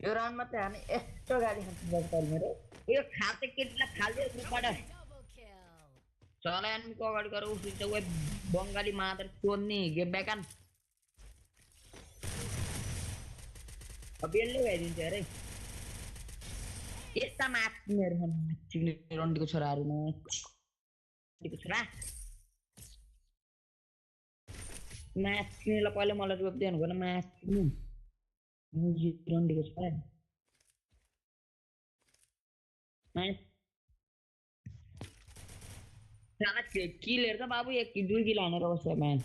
यो राउन्डमा चाहिँ हामी यस्तो गाडी खान्छ मेरो यो खाते केटीलाई फाल्दियो ग्रुपबाट Double kill. चला एनिमीको अगाडि गएर उफ्रिन्छ वे बङ्गाली मादर चोर्ने गेम ब्याकन अब यसले भइदिन्छ अरे यस्ता माच्नेहरू रन्डीको छोराहरूमा छोरा माच्नेलाई पहिला मलाई रोप दिनु भएन माच्नु रन्डीको छोरा किल हेर्छ बाबु 1 2 किल हानेर बस्छ म्यान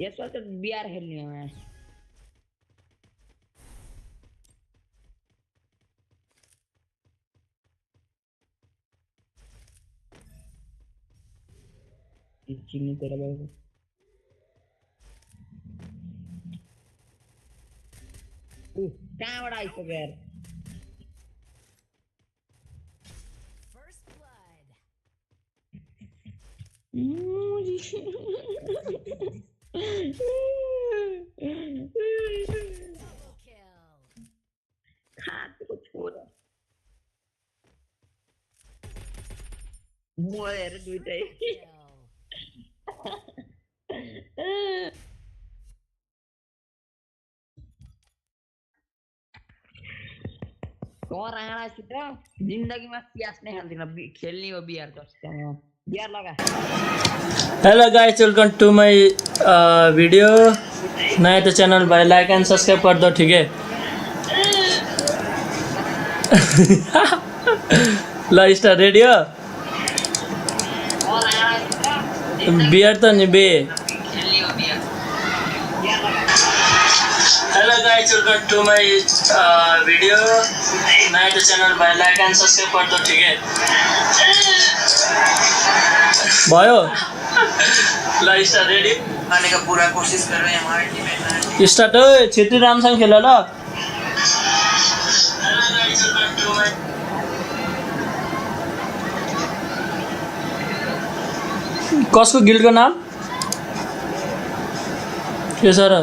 यसो त बिआर खेल्ने हो म्याच चिन्नु तेरा बाबु कहाँबाट आइसक्यो यार First blood. Double kill. खाएको छोरा मरेर दुइटै Kill. राणासित जिन्दगीमा प्यास नै खान्दिनँ खेल्ने हो बिहार जस्तो बिहार लगा hello guys welcome to my video नया तो चैनल भाई लाइक एंड सब्सक्राइब कर दो ठीक है ल स्टार रेडी हो बियर तो नहीं बे hello guys welcome to my video नया तो चैनल भाई लाइक एंड सब्सक्राइब कर दो ठीक है भयो ल स्टार रेडी आने का पूरा कोशिश कर रहे हैं हमारे टीम में स्टार्ट हो छेत्री रामसँग खेल ल कसको गिल्डको नाम के सर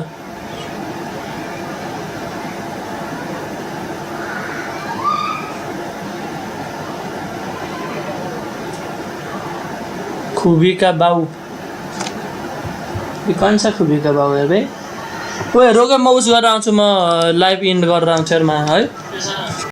खुबी का बाउ ये कौन सा खुबी का बाउ है भाई ओए रोके म उस गरेर आउँछु म लाइभ इन गरेर आउँछु यार है